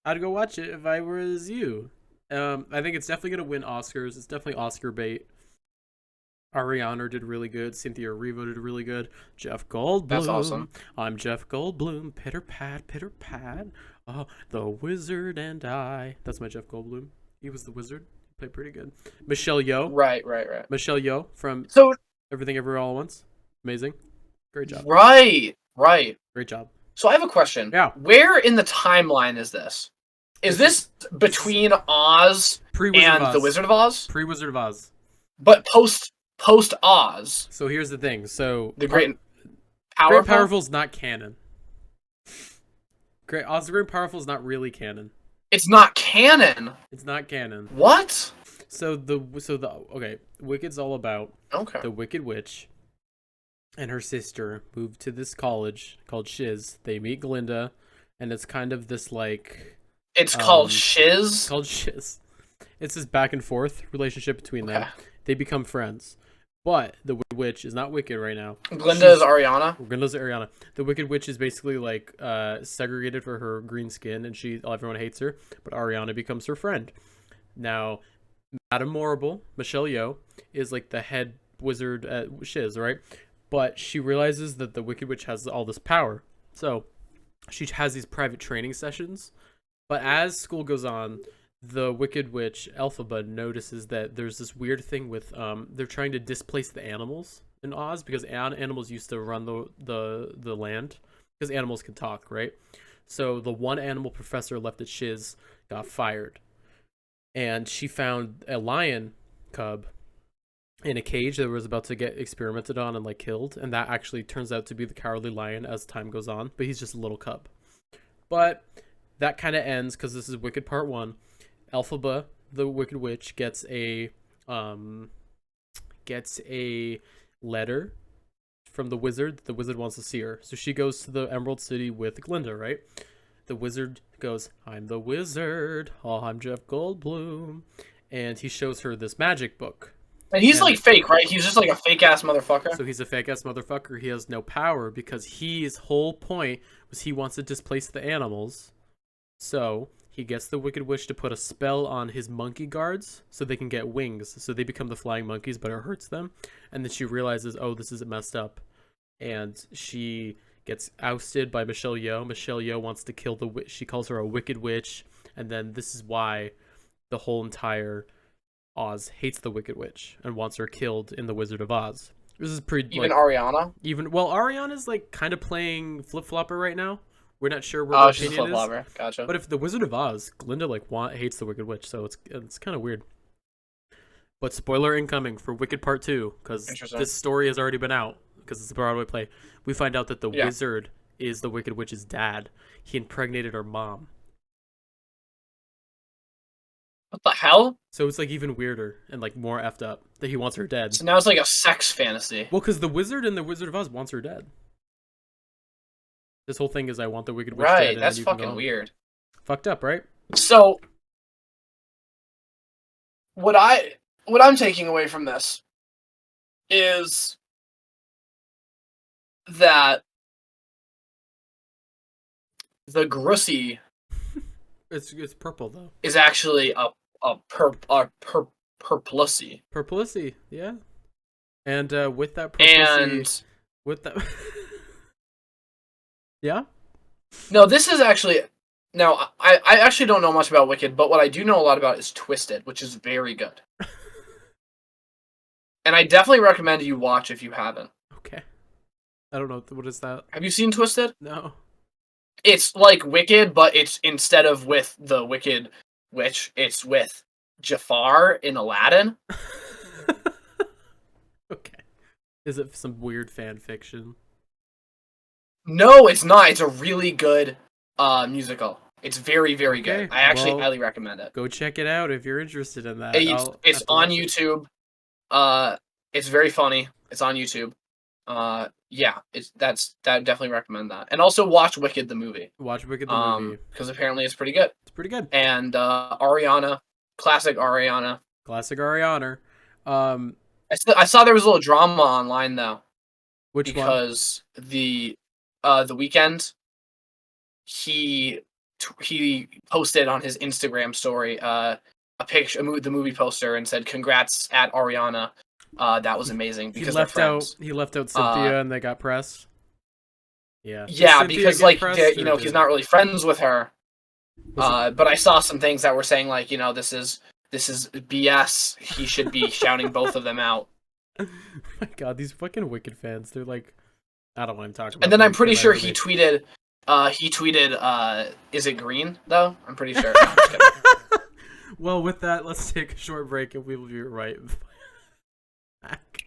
[SPEAKER 3] I'd go watch it if I was you. I think it's definitely going to win Oscars. It's definitely Oscar bait. Ariana did really good. Cynthia Erivo did really good. Jeff Goldblum.
[SPEAKER 4] That's awesome.
[SPEAKER 3] I'm Jeff Goldblum. Pitter pat, pitter pat. Oh, the Wizard and I. That's my Jeff Goldblum. He was the wizard. He played pretty good. Michelle Yeoh.
[SPEAKER 4] Right.
[SPEAKER 3] Michelle Yeoh from Everything Everywhere All at Once. Amazing. Great job.
[SPEAKER 4] Right.
[SPEAKER 3] Great job.
[SPEAKER 4] So I have a question.
[SPEAKER 3] Yeah.
[SPEAKER 4] Where in the timeline is this? Is this between Oz and the Wizard of Oz?
[SPEAKER 3] Pre-Wizard of Oz.
[SPEAKER 4] But post Oz.
[SPEAKER 3] So here's the thing. So
[SPEAKER 4] the Great
[SPEAKER 3] Powerful is not canon. Great Oz the Great Powerful is not really canon.
[SPEAKER 4] It's not canon.
[SPEAKER 3] It's not canon.
[SPEAKER 4] What?
[SPEAKER 3] So Wicked's all about the Wicked Witch and her sister moved to this college called Shiz. They meet Glinda, and it's kind of this like
[SPEAKER 4] it's called Shiz.
[SPEAKER 3] Called Shiz. It's this back and forth relationship between them. They become friends. But the Wicked Witch is not wicked right now.
[SPEAKER 4] Glinda is Ariana.
[SPEAKER 3] Glinda's Ariana. The Wicked Witch is basically like segregated for her green skin, and everyone hates her. But Ariana becomes her friend. Now, Madame Morrible, Michelle Yeoh, is like the head wizard at Shiz, right? But she realizes that the Wicked Witch has all this power, so she has these private training sessions. But as school goes on, the Wicked Witch, Elphaba, notices that there's this weird thing with they're trying to displace the animals in Oz because animals used to run the land because animals can talk, right? So the one animal professor left at Shiz got fired, and she found a lion cub in a cage that was about to get experimented on and like killed, and that actually turns out to be the Cowardly Lion as time goes on, but he's just a little cub. But that kind of ends because this is Wicked Part 1. Elphaba, the Wicked Witch, gets a letter from the wizard. The wizard wants to see her, so she goes to the Emerald City with Glinda, right? The wizard goes, "I'm the wizard. Oh, I'm Jeff Goldblum," and he shows her this magic book.
[SPEAKER 4] And he's like fake, right? He's just like a fake ass motherfucker.
[SPEAKER 3] So he's a fake ass motherfucker. He has no power because his whole point was he wants to displace the animals. So he gets the Wicked Witch to put a spell on his monkey guards so they can get wings. So they become the flying monkeys, but it hurts them. And then she realizes, oh, this is messed up. And she gets ousted by Michelle Yeoh. Michelle Yeoh wants to kill the witch. She calls her a Wicked Witch. And then this is why the whole entire Oz hates the Wicked Witch and wants her killed in the Wizard of Oz. This is pretty...
[SPEAKER 4] Even like, Ariana?
[SPEAKER 3] Ariana's like kind of playing flip-flopper right now. We're not sure where her opinion is.
[SPEAKER 4] Gotcha.
[SPEAKER 3] But if the Wizard of Oz, Glinda hates the Wicked Witch, so it's kind of weird. But spoiler incoming for Wicked Part 2, because this story has already been out, because it's a Broadway play. We find out that the wizard is the Wicked Witch's dad. He impregnated her mom.
[SPEAKER 4] What the hell?
[SPEAKER 3] So it's like even weirder and like more effed up that he wants her dead.
[SPEAKER 4] So now it's like a sex fantasy.
[SPEAKER 3] Well, because the wizard in the Wizard of Oz wants her dead. This whole thing is I want the Wicked Witch dead.
[SPEAKER 4] Right, that's fucking weird.
[SPEAKER 3] Fucked up, right?
[SPEAKER 4] So, what I'm taking away from this is that the Grussy
[SPEAKER 3] it's purple though.
[SPEAKER 4] is actually a purplusy.
[SPEAKER 3] Purplusy, yeah. And with that purplusy, with that yeah?
[SPEAKER 4] No, this is actually now I actually don't know much about Wicked, but what I do know a lot about is Twisted, which is very good. And I definitely recommend you watch if you haven't.
[SPEAKER 3] Okay. I don't know, what is that?
[SPEAKER 4] Have you seen Twisted?
[SPEAKER 3] No.
[SPEAKER 4] It's like Wicked, but it's instead of with the Wicked Witch, it's with Jafar in Aladdin.
[SPEAKER 3] Okay. Is it some weird fan fiction?
[SPEAKER 4] No, it's not. It's a really good musical. It's very, very good. I actually highly recommend it.
[SPEAKER 3] Go check it out if you're interested in that.
[SPEAKER 4] It's on YouTube. It's very funny. It's on YouTube. Yeah, that definitely recommend that. And also watch Wicked the movie.
[SPEAKER 3] Watch Wicked the movie
[SPEAKER 4] because apparently it's pretty good.
[SPEAKER 3] It's pretty good.
[SPEAKER 4] And Ariana, classic Ariana.
[SPEAKER 3] Classic Ariana.
[SPEAKER 4] I saw there was a little drama online though.
[SPEAKER 3] Which one?
[SPEAKER 4] Because the Weeknd, he posted on his Instagram story a picture, the movie poster, and said congrats at Ariana. That was amazing because
[SPEAKER 3] he left out Cynthia and they got pressed. Yeah.
[SPEAKER 4] Yeah, because like he's not really friends with her. But I saw some things that were saying like, this is BS. He should be shouting both of them out.
[SPEAKER 3] Oh my god, these fucking Wicked fans, they're like, I don't want to talk about.
[SPEAKER 4] And then I'm pretty sure he tweeted, is it green though? I'm pretty sure. No, I'm just kidding.
[SPEAKER 3] Well, with that, let's take a short break and we will be right back.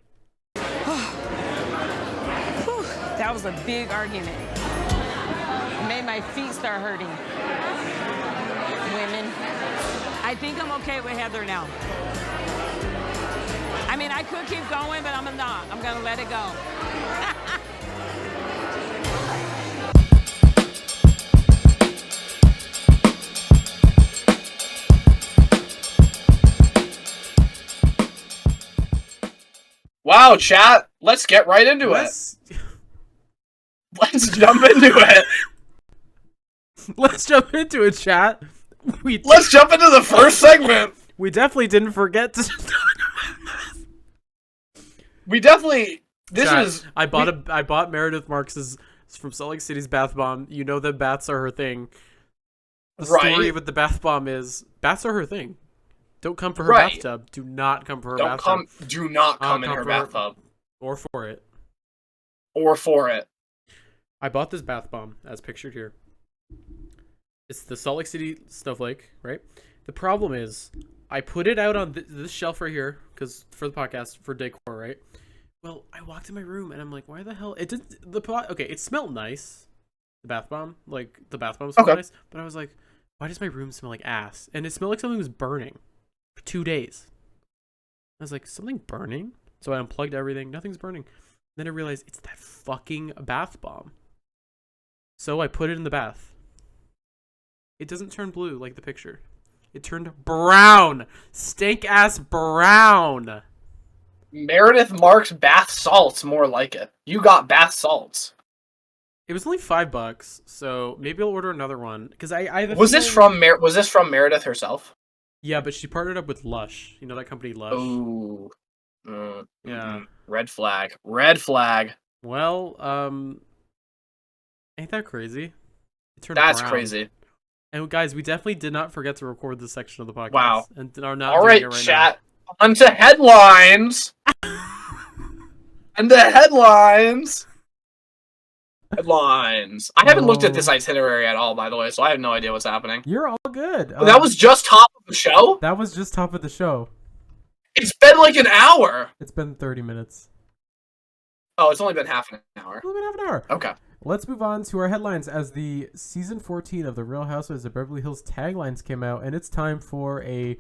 [SPEAKER 11] That was a big argument. It made my feet start hurting. Women. I think I'm okay with Heather now. I mean, I could keep going, but I'm not. I'm gonna let it go.
[SPEAKER 4] Wow, chat. Let's get right into it. Let's jump into it.
[SPEAKER 3] Let's jump into it, chat.
[SPEAKER 4] Let's jump into the first segment.
[SPEAKER 3] We definitely didn't forget to talk about this.
[SPEAKER 4] We definitely.
[SPEAKER 3] I bought Meredith Marks's from Salt Lake City's bath bomb. You know that bats are her thing. The story with the bath bomb is bats are her thing. Don't come for her bathtub. Do not come for her bathtub.
[SPEAKER 4] Do not come in her bathtub.
[SPEAKER 3] Or for it.
[SPEAKER 4] Or for it.
[SPEAKER 3] I bought this bath bomb, as pictured here. It's the Salt Lake City Snowflake, right? The problem is, I put it out on this shelf right here, because for the podcast, for decor, right? Well, I walked in my room, and I'm like, why the hell? It did okay, it smelled nice, the bath bomb. Like, the bath bomb smelled nice. But I was like, why does my room smell like ass? And it smelled like something was burning. For 2 days. I was like, something burning? So I unplugged everything. Nothing's burning. Then I realized it's that fucking bath bomb. So I put it in the bath. It doesn't turn blue like the picture. It turned brown. Stank ass brown.
[SPEAKER 4] Meredith Marks bath salts, more like it. You got bath salts.
[SPEAKER 3] It was only $5, so maybe I'll order another one. Because I have
[SPEAKER 4] was this from Meredith herself?
[SPEAKER 3] Yeah, but she partnered up with Lush. You know that company, Lush?
[SPEAKER 4] Ooh.
[SPEAKER 3] Yeah.
[SPEAKER 4] Red flag. Red flag.
[SPEAKER 3] Well, ain't that crazy?
[SPEAKER 4] That's crazy.
[SPEAKER 3] And guys, we definitely did not forget to record this section of the podcast.
[SPEAKER 4] Wow.
[SPEAKER 3] And are not
[SPEAKER 4] all
[SPEAKER 3] doing
[SPEAKER 4] right,
[SPEAKER 3] it right
[SPEAKER 4] chat.
[SPEAKER 3] now.
[SPEAKER 4] On to headlines. And the headlines. Headlines. I haven't looked at this itinerary at all, by the way, so I have no idea what's happening.
[SPEAKER 3] You're all good.
[SPEAKER 4] That was just top of the show?
[SPEAKER 3] That was just top of the show.
[SPEAKER 4] It's been like an hour.
[SPEAKER 3] It's been 30 minutes.
[SPEAKER 4] Oh, it's only been half an hour.
[SPEAKER 3] It's only been half an hour.
[SPEAKER 4] Okay.
[SPEAKER 3] Let's move on to our headlines as the season 14 of the Real Housewives of Beverly Hills Taglines came out, and it's time for a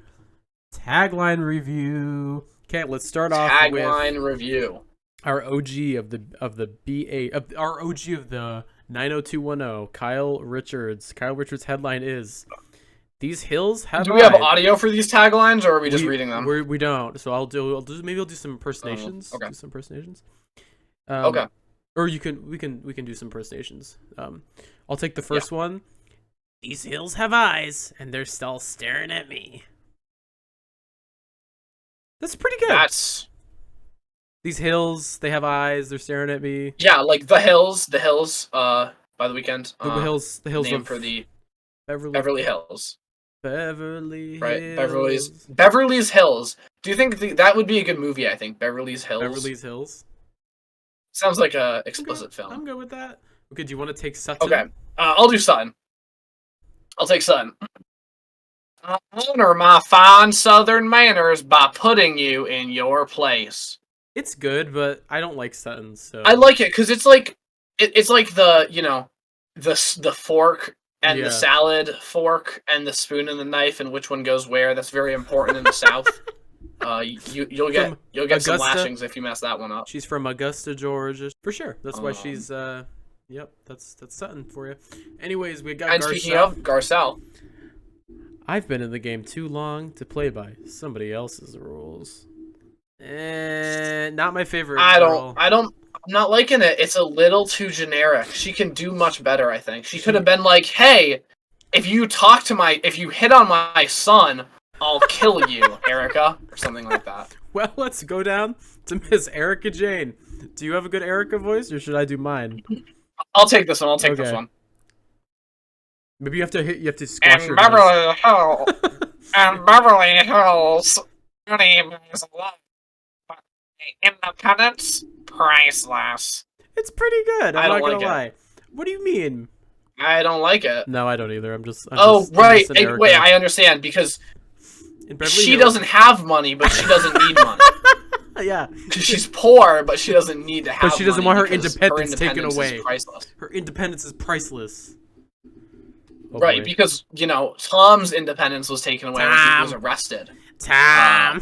[SPEAKER 3] Tagline review. Okay, let's start off with
[SPEAKER 4] Tagline review.
[SPEAKER 3] Our OG of the our OG of the 90210, Kyle Richards. Kyle Richards' headline is, "These hills have."
[SPEAKER 4] Do we have audio for these taglines, or are we just reading them?
[SPEAKER 3] We don't. So I'll do some impersonations.
[SPEAKER 4] Okay.
[SPEAKER 3] Do some impersonations.
[SPEAKER 4] Okay.
[SPEAKER 3] Or we can do some impersonations. I'll take the first one. "These hills have eyes, and they're still staring at me." That's pretty good. These hills, they have eyes, they're staring at me.
[SPEAKER 4] Yeah, like the hills, by the weekend.
[SPEAKER 3] The hills
[SPEAKER 4] name
[SPEAKER 3] of
[SPEAKER 4] for the
[SPEAKER 3] Beverly
[SPEAKER 4] Hills.
[SPEAKER 3] Beverly
[SPEAKER 4] right,
[SPEAKER 3] Hills.
[SPEAKER 4] Beverly's Hills. Do you think that would be a good movie? I think Beverly's Hills.
[SPEAKER 3] Beverly's Hills.
[SPEAKER 4] Sounds like a explicit film.
[SPEAKER 3] I'm good with that. Okay, do you want to take Sutton?
[SPEAKER 4] Okay, I'll do Sutton. I'll take Sutton. I honor my fine Southern manners by putting you in your place.
[SPEAKER 3] It's good, but I don't like Sutton. So
[SPEAKER 4] I like it because it's like the the fork and the salad fork and the spoon and the knife and which one goes where. That's very important in the South. You'll get
[SPEAKER 3] Augusta,
[SPEAKER 4] some lashings if you mess that one up.
[SPEAKER 3] She's from Augusta, Georgia, for sure. That's why she's yep. That's Sutton for you. Anyways, we got.
[SPEAKER 4] And speaking of Garcelle,
[SPEAKER 3] I've been in the game too long to play by somebody else's rules. Not my favorite.
[SPEAKER 4] I'm not liking it. It's a little too generic. She can do much better, I think. She could have been like, "Hey, if you hit on my son, I'll kill you, Erica," or something like that.
[SPEAKER 3] Well, let's go down to Miss Erica Jane. Do you have a good Erica voice, or should I do mine?
[SPEAKER 4] I'll take this one. I'll take this one.
[SPEAKER 3] Maybe you have to squash your
[SPEAKER 4] Beverly Hills. And Beverly Hills. Your name is love. Independence, priceless.
[SPEAKER 3] It's pretty good. I'm not gonna lie.
[SPEAKER 4] It.
[SPEAKER 3] What do you mean?
[SPEAKER 4] I don't like it.
[SPEAKER 3] No, I don't either. I'm just
[SPEAKER 4] right. Wait, I understand because she doesn't have money, but she doesn't need money.
[SPEAKER 3] Yeah,
[SPEAKER 4] she's poor, but she doesn't need to have.
[SPEAKER 3] But she doesn't want her independence
[SPEAKER 4] taken
[SPEAKER 3] away.
[SPEAKER 4] Priceless.
[SPEAKER 3] Her independence is priceless.
[SPEAKER 4] Oh, right, boy. Because Tom's independence was taken away when he was arrested.
[SPEAKER 3] Tom.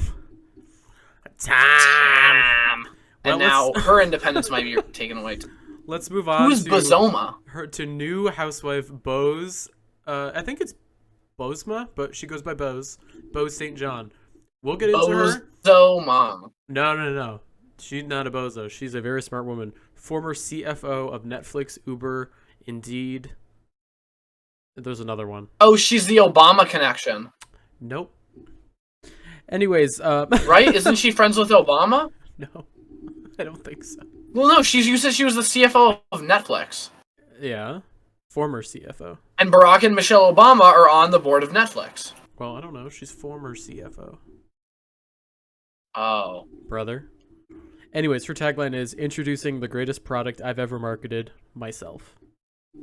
[SPEAKER 4] And now her independence might be taken away.
[SPEAKER 3] Let's move on.
[SPEAKER 4] Who's Bozoma?
[SPEAKER 3] To new housewife Bose. I think it's Bozma, but she goes by Bose. Bose St. John. We'll get into her.
[SPEAKER 4] Bozoma.
[SPEAKER 3] No. She's not a bozo. She's a very smart woman. Former CFO of Netflix, Uber, Indeed. There's another one.
[SPEAKER 4] Oh, she's the Obama connection.
[SPEAKER 3] Nope. Anyways,
[SPEAKER 4] right? Isn't she friends with Obama?
[SPEAKER 3] No, I don't think so.
[SPEAKER 4] Well, no, you said she was the CFO of Netflix.
[SPEAKER 3] Yeah, former CFO.
[SPEAKER 4] And Barack and Michelle Obama are on the board of Netflix.
[SPEAKER 3] Well, I don't know. She's former CFO.
[SPEAKER 4] Oh.
[SPEAKER 3] Brother. Anyways, her tagline is, "Introducing the greatest product I've ever marketed, myself."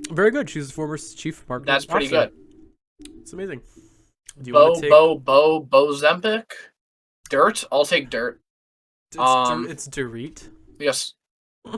[SPEAKER 3] Very good. She's a former chief marketing officer.
[SPEAKER 4] That's pretty good.
[SPEAKER 3] It's amazing. Do you want to take...
[SPEAKER 4] Bozempic? Dirt? I'll take dirt.
[SPEAKER 3] It's Dorit.
[SPEAKER 4] Yes. I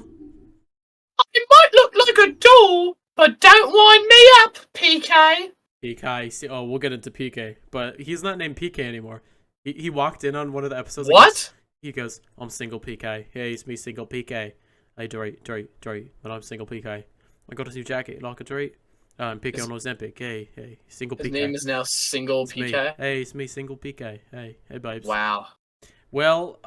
[SPEAKER 4] might look like a doll, but don't wind me up, PK.
[SPEAKER 3] PK. Oh, we'll get into PK, but he's not named PK anymore. He walked in on one of the episodes.
[SPEAKER 4] What?
[SPEAKER 3] He goes, "I'm single PK. Hey, it's me, single PK. Hey, Dorit, but I'm single PK. I got a new jacket, like a Dorit. PK on Ozempic. Hey, single PK.
[SPEAKER 4] His name is now Single
[SPEAKER 3] it's
[SPEAKER 4] PK?
[SPEAKER 3] Me. Hey, it's me, single PK. Hey, babes."
[SPEAKER 4] Wow.
[SPEAKER 3] Well,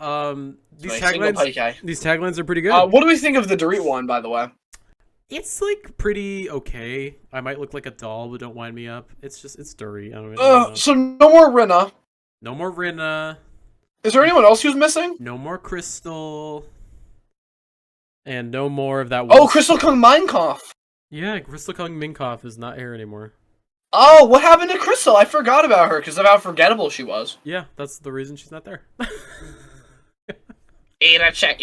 [SPEAKER 3] these taglines are pretty good.
[SPEAKER 4] What do we think of the Dorit one, by the way?
[SPEAKER 3] It's like pretty okay. I might look like a doll, but don't wind me up. It's Dorit. I don't really know.
[SPEAKER 4] So no more Rinna.
[SPEAKER 3] No more Rinna.
[SPEAKER 4] Is there anyone else who's missing?
[SPEAKER 3] No more Crystal. And no more of that.
[SPEAKER 4] Crystal Kung Minkoff.
[SPEAKER 3] Yeah, Crystal Kung Minkoff is not here anymore.
[SPEAKER 4] Oh, what happened to Crystal? I forgot about her because of how forgettable she was.
[SPEAKER 3] Yeah, that's the reason she's not there.
[SPEAKER 4] You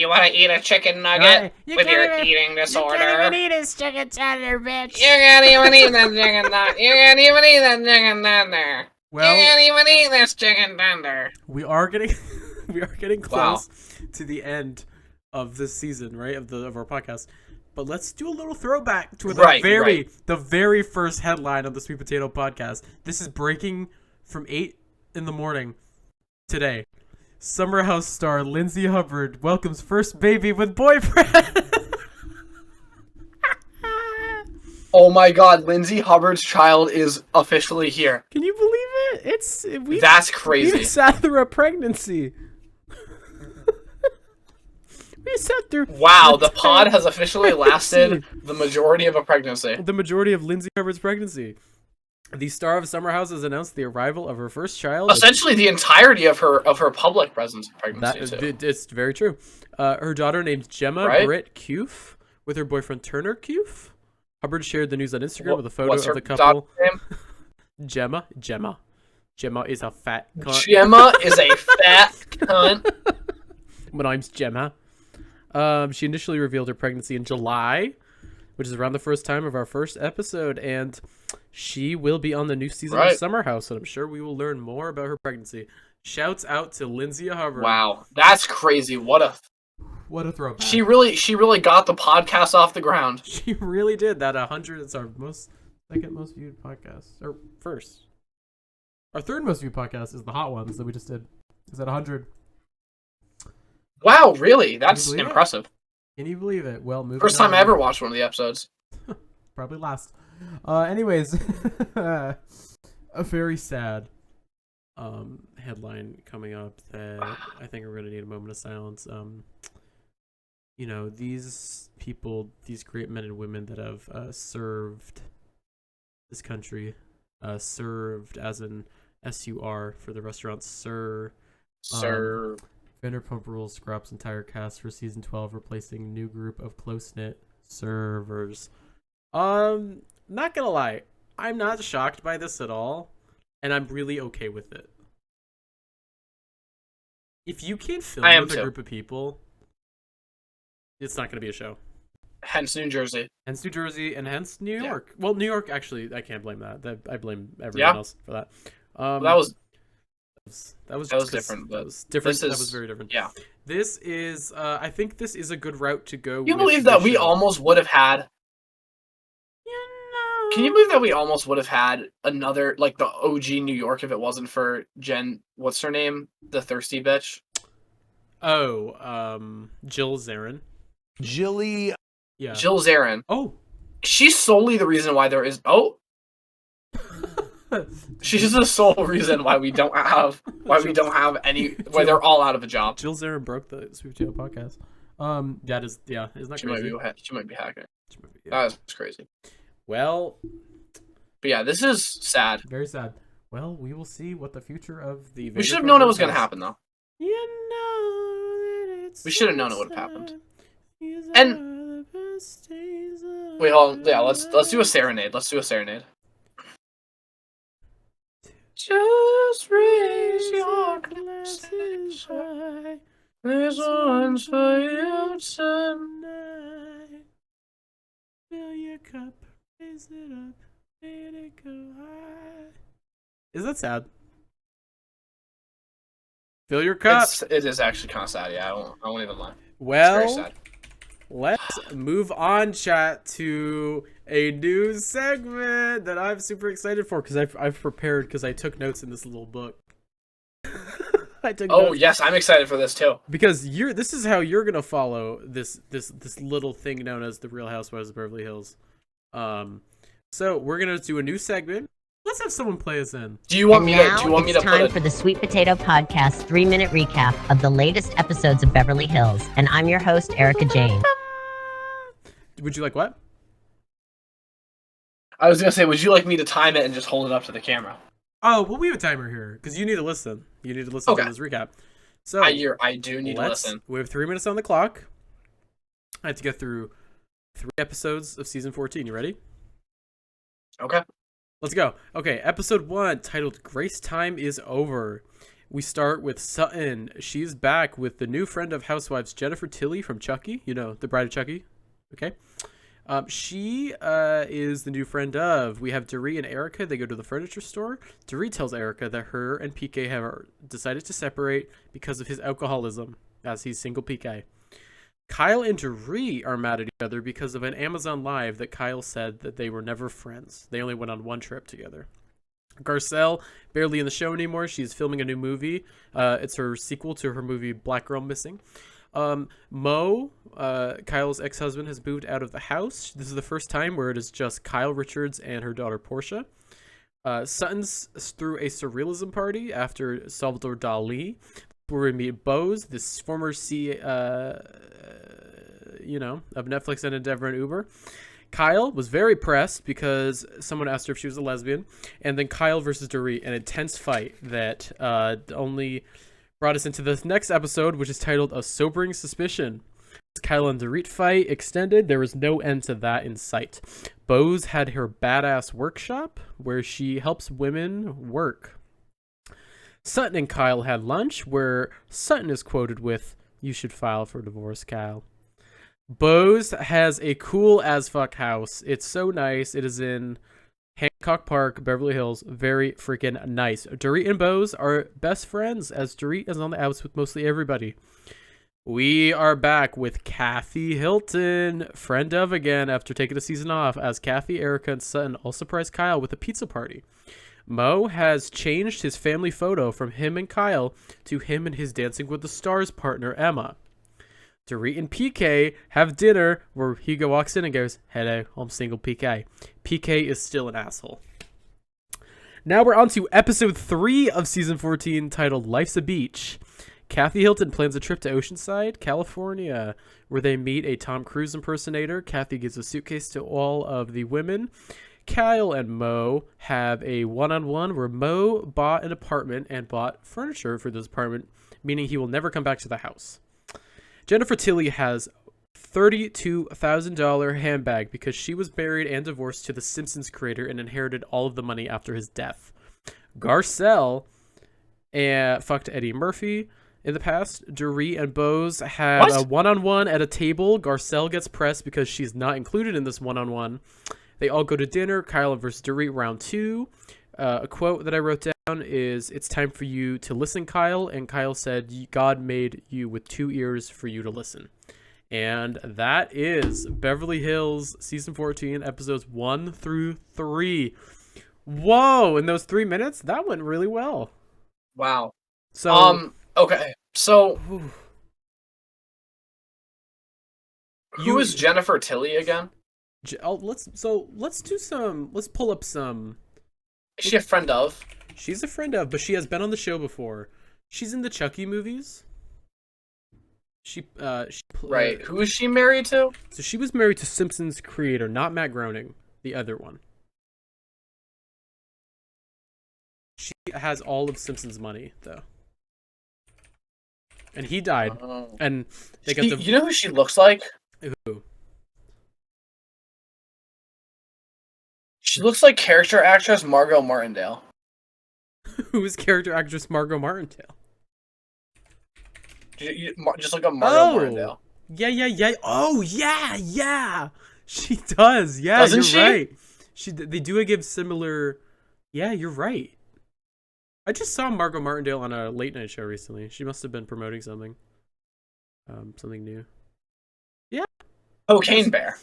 [SPEAKER 4] want to eat a chicken nugget with your eating disorder?
[SPEAKER 6] You can't even eat a chicken tender, bitch.
[SPEAKER 4] You can't even eat that chicken nugget. You can't even eat that chicken tender.
[SPEAKER 3] Well,
[SPEAKER 4] you can't even eat this chicken tender.
[SPEAKER 3] We are getting close to the end of this season, right? Of our podcast. But let's do a little throwback to the very first headline of the Sweet Potato Podcast. This is breaking from 8 in the morning. Today, Summer House star Lindsay Hubbard welcomes first baby with boyfriend.
[SPEAKER 4] Oh my God, Lindsay Hubbard's child is officially here.
[SPEAKER 3] Can you believe it?
[SPEAKER 4] That's crazy.
[SPEAKER 3] We sat through a pregnancy. We sat through.
[SPEAKER 4] Wow, the pod has officially lasted the majority of a pregnancy.
[SPEAKER 3] The majority of Lindsay Hubbard's pregnancy. The star of Summer House has announced the arrival of her first child.
[SPEAKER 4] Essentially, the entirety of her public presence of pregnancy.
[SPEAKER 3] It's very true. Her daughter named Gemma Britt Cuffe with her boyfriend Turner Cuffe. Hubbard shared the news on Instagram with a photo of the couple. Gemma is a fat cunt.
[SPEAKER 4] Gemma is a fat cunt.
[SPEAKER 3] My name's Gemma. She initially revealed her pregnancy in July, which is around the first time of our first episode, and she will be on the new season of Summer House, and I'm sure we will learn more about her pregnancy. Shouts out to Lindsay Hubbard.
[SPEAKER 4] Wow, that's crazy. What a
[SPEAKER 3] throwback.
[SPEAKER 4] She really got the podcast off the ground.
[SPEAKER 3] She really did. That 100 is our second most viewed podcast. Or first. Our third most viewed podcast is the Hot Ones that we just did. Is at 100.
[SPEAKER 4] Wow, really? That's impressive.
[SPEAKER 3] Can you believe it? Well,
[SPEAKER 4] first time I ever watched one of the episodes.
[SPEAKER 3] Probably last. Anyways, a very sad headline coming up that I think we're going to need a moment of silence. These people, these great men and women that have served this country, served as in SUR for the restaurant Sir. Vanderpump Rules scraps entire cast for season 12, replacing new group of close-knit servers. Not gonna lie, I'm not shocked by this at all, and I'm really okay with it. If you can't film with a group of people, it's not gonna be a show.
[SPEAKER 4] Hence New Jersey.
[SPEAKER 3] Hence New Jersey, and hence New York. Well, New York, actually, I can't blame that. I blame everyone else for that.
[SPEAKER 4] That was different.
[SPEAKER 3] That was different. That was very different.
[SPEAKER 4] Yeah.
[SPEAKER 3] This is, I think this is a good route to go.
[SPEAKER 4] Can you believe that we almost would have had? Can you believe that we almost would have had another, like, the OG New York if it wasn't for Jen, what's her name? The thirsty bitch?
[SPEAKER 3] Oh, Jill Zarin.
[SPEAKER 1] Jilly.
[SPEAKER 3] Yeah.
[SPEAKER 4] Jill Zarin.
[SPEAKER 3] Oh.
[SPEAKER 4] She's solely the reason why there is... Oh! She's the sole reason why we don't have any... Why they're all out of a job.
[SPEAKER 3] Jill Zarin broke the Sweet Potato podcast. That is... Yeah, isn't that crazy?
[SPEAKER 4] She might be hacking. That's crazy.
[SPEAKER 3] Well,
[SPEAKER 4] but yeah, this is sad.
[SPEAKER 3] Very sad. Well, we will see what the future of the.
[SPEAKER 4] We should have known it was going to happen, though.
[SPEAKER 3] We
[SPEAKER 4] should have known it would have happened. And wait, hold on. Yeah, let's do a serenade. Let's do a serenade. Just raise your glasses high. This one's for you tonight.
[SPEAKER 3] Fill your cup. Raise it up, let it go high. Is that sad? Fill your cup.
[SPEAKER 4] It is actually kind of sad. Yeah, I won't even lie.
[SPEAKER 3] Well,
[SPEAKER 4] it's very sad.
[SPEAKER 3] Let's move on, chat, to a new segment that I'm super excited for because I've prepared because I took notes in this little book.
[SPEAKER 4] Oh yes, I'm excited for this too.
[SPEAKER 3] Because this is how you're gonna follow this little thing known as the Real Housewives of Beverly Hills. So we're gonna do a new segment. Let's have someone play us in.
[SPEAKER 4] Do you want me to
[SPEAKER 12] it's time for the Sweet Potato Podcast 3-minute recap of the latest episodes of Beverly Hills, and I'm your host, Erica Jane.
[SPEAKER 3] Would you like what?
[SPEAKER 4] I was gonna say, would you like me to time it and just hold it up to the camera?
[SPEAKER 3] Oh, well, we have a timer here because you need to listen. You need to listen to this recap. So
[SPEAKER 4] I do need to listen.
[SPEAKER 3] We have 3 minutes on the clock. I have to get through 3 episodes of season 14. You ready?
[SPEAKER 4] Okay.
[SPEAKER 3] Let's go. Okay, episode 1, titled Grace Time is Over. We start with Sutton. She's back with the new friend of Housewives, Jennifer Tilly from Chucky. You know, the bride of Chucky. Okay. She is the new friend of. We have Doree and Erica. They go to the furniture store. Doree tells Erica that her and PK have decided to separate because of his alcoholism, as he's single PK. Kyle and Doree are mad at each other because of an Amazon Live that Kyle said that they were never friends. They only went on one trip together. Garcelle, barely in the show anymore. She's filming a new movie. It's her sequel to her movie Black Girl Missing. Mo, Kyle's ex-husband, has moved out of the house. This is the first time where it is just Kyle Richards and her daughter Portia. Sutton's threw a surrealism party after Salvador Dali, where we meet Bose, this former of Netflix and Endeavor and Uber. Kyle was very pressed because someone asked her if she was a lesbian, and then Kyle versus Dorit, an intense fight that only brought us into this next episode, which is titled A Sobering Suspicion. As Kyle and Dorit fight extended, there was no end to that in sight. Bose had her badass workshop where she helps women work. Sutton and Kyle had lunch where Sutton is quoted with, "You should file for divorce, Kyle." Bose has a cool as fuck house. It's so nice. It is in Hancock Park, Beverly Hills. Very freaking nice. Dorit and Bose are best friends, as Dorit is on the outs with mostly everybody. We are back with Kathy Hilton, friend of again after taking a season off, as Kathy, Erica, and Sutton all surprise Kyle with a pizza party. Mo has changed his family photo from him and Kyle to him and his Dancing with the Stars partner, Emma. Dorit and PK have dinner where Hugo walks in and goes, "Hello, I'm single PK." PK is still an asshole. Now we're on to episode 3 of season 14, titled Life's a Beach. Kathy Hilton plans a trip to Oceanside, California, where they meet a Tom Cruise impersonator. Kathy gives a suitcase to all of the women. Kyle and Mo have a one-on-one where Mo bought an apartment and bought furniture for this apartment, meaning he will never come back to the house. Jennifer Tilly has $32,000 handbag because she was married and divorced to the Simpsons creator and inherited all of the money after his death. Garcelle fucked Eddie Murphy in the past. Dorit and Bose had a one-on-one at a table. Garcelle gets pressed because she's not included in this one-on-one. They all go to dinner. Kyle versus Dorit, round 2. A quote that I wrote down is, "It's time for you to listen, Kyle." And Kyle said, "God made you with 2 ears for you to listen." And that is Beverly Hills season 14, episodes 1 through 3. Whoa, in those 3 minutes, that went really well.
[SPEAKER 4] Wow.
[SPEAKER 3] So
[SPEAKER 4] okay. So who is Jennifer Tilly again?
[SPEAKER 3] Let's pull up some.
[SPEAKER 4] Is she a friend of?
[SPEAKER 3] She's a friend of, but she has been on the show before. She's in the Chucky movies.
[SPEAKER 4] Right. Who is she married to?
[SPEAKER 3] So she was married to Simpsons creator, not Matt Groening, the other one. She has all of Simpsons money, though. And he died. And they got the.
[SPEAKER 4] You know who she looks like?
[SPEAKER 3] Who?
[SPEAKER 4] She looks like character actress Margot Martindale.
[SPEAKER 3] Who is character actress Margot Martindale?
[SPEAKER 4] Just like a Margot Martindale.
[SPEAKER 3] Yeah. Oh, yeah. She does. Yeah,
[SPEAKER 4] Doesn't
[SPEAKER 3] you're
[SPEAKER 4] she?
[SPEAKER 3] right. They do give similar. Yeah, you're right. I just saw Margot Martindale on a late night show recently. She must have been promoting something. Something new. Yeah.
[SPEAKER 4] Cocaine Bear.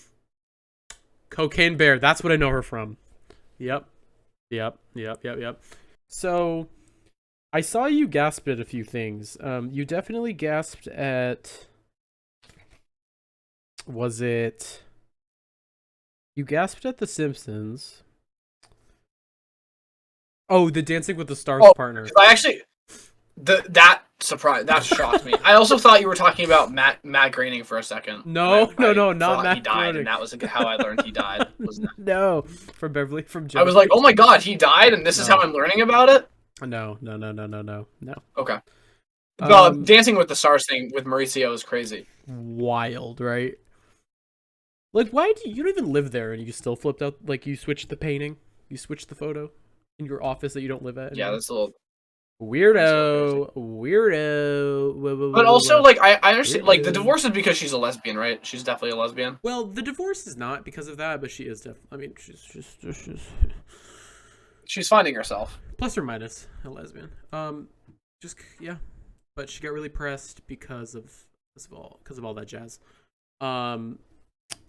[SPEAKER 3] Cocaine Bear. That's what I know her from. Yep. So, I saw you gasp at a few things. You definitely gasped at. Was it? You gasped at The Simpsons. Oh, the Dancing with the Stars partner.
[SPEAKER 4] I actually, that shocked me. I also thought you were talking about Matt Groening for a second.
[SPEAKER 3] No, not Matt
[SPEAKER 4] he died,
[SPEAKER 3] Groening.
[SPEAKER 4] and that was how I learned he died.
[SPEAKER 3] No, from
[SPEAKER 4] I was like, oh my god, he died, and this is how I'm learning about it.
[SPEAKER 3] No.
[SPEAKER 4] Okay. The Dancing with the Stars thing with Mauricio is crazy.
[SPEAKER 3] Wild, right? Like, why do you don't even live there and you still flipped out? Like, you switched the painting, you switched the photo in your office that you don't live at anymore?
[SPEAKER 4] Yeah, that's a little
[SPEAKER 3] weirdo.
[SPEAKER 4] But also, like, I understand. Like, the divorce is because she's a lesbian, right? She's definitely a lesbian.
[SPEAKER 3] Well, the divorce is not because of that, but she is definitely. I mean,
[SPEAKER 4] she's finding herself.
[SPEAKER 3] Plus or minus a lesbian. Yeah, but she got really pressed because of all that jazz.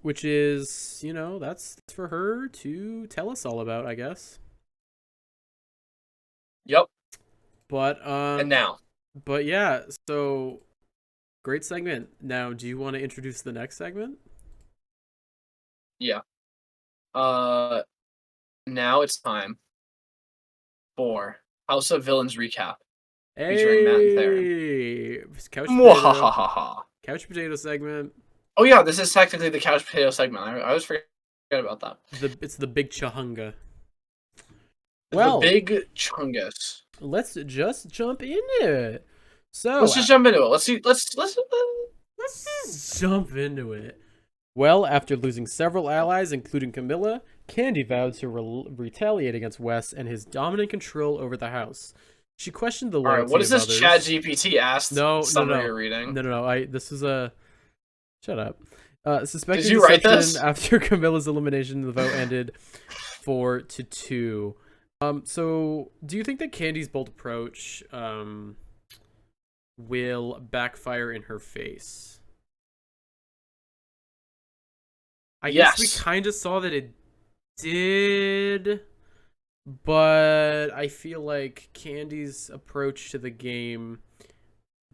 [SPEAKER 3] Which is, that's for her to tell us all about, I guess.
[SPEAKER 4] And now.
[SPEAKER 3] But yeah, so great segment. Now, do you want to introduce the next segment?
[SPEAKER 4] Yeah. Now it's time for House of Villains recap. Featuring Matt and Theron.
[SPEAKER 3] Couch potato segment.
[SPEAKER 4] Oh yeah, this is technically the couch potato segment. I always forget about that.
[SPEAKER 3] It's the big chahunga.
[SPEAKER 4] Well, the big chungus.
[SPEAKER 3] Let's just jump into it. So
[SPEAKER 4] let's just jump into it. Let's
[SPEAKER 3] just jump into it. Well, after losing several allies, including Camilla, Candy vowed to retaliate against Wes and his dominant control over the house. She questioned the loyalty of others.
[SPEAKER 4] What is this Chat GPT asked?
[SPEAKER 3] No.
[SPEAKER 4] You're reading.
[SPEAKER 3] No. This is a... Shut up. Suspected
[SPEAKER 4] Did you write this?
[SPEAKER 3] After Camilla's elimination, the vote ended 4-2. So, do you think that Candy's bold approach will backfire in her face? I guess we kind of saw that it did, but I feel like Candy's approach to the game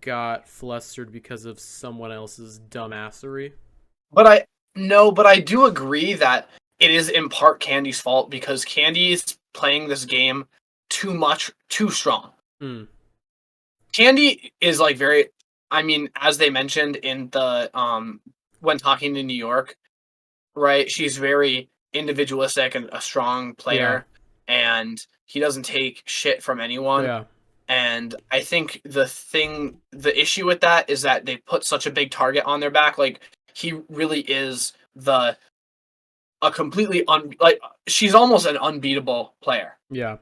[SPEAKER 3] got flustered because of someone else's dumbassery.
[SPEAKER 4] But I do agree that it is in part Candy's fault because Candy is playing this game too strong. Candy is like very, I mean, as they mentioned in the when talking to New York, right? She's very individualistic and a strong player, and he doesn't take shit from anyone.
[SPEAKER 3] Yeah.
[SPEAKER 4] And I think the issue with that is that they put such a big target on their back. Like, he really is she's almost an unbeatable player.
[SPEAKER 3] Yeah.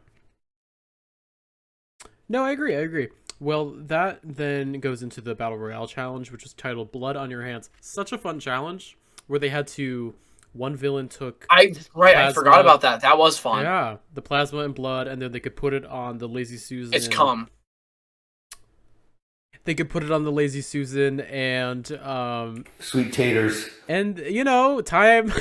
[SPEAKER 3] No, I agree. Well, that then goes into the Battle Royale challenge, which was titled Blood on Your Hands. Such a fun challenge where they had to... One villain took...
[SPEAKER 4] I forgot about that. That was fun.
[SPEAKER 3] Yeah, the plasma and blood, and then they could put it on the Lazy Susan.
[SPEAKER 4] It's cum.
[SPEAKER 3] They could put it on the Lazy Susan and...
[SPEAKER 1] Sweet taters.
[SPEAKER 3] And, time...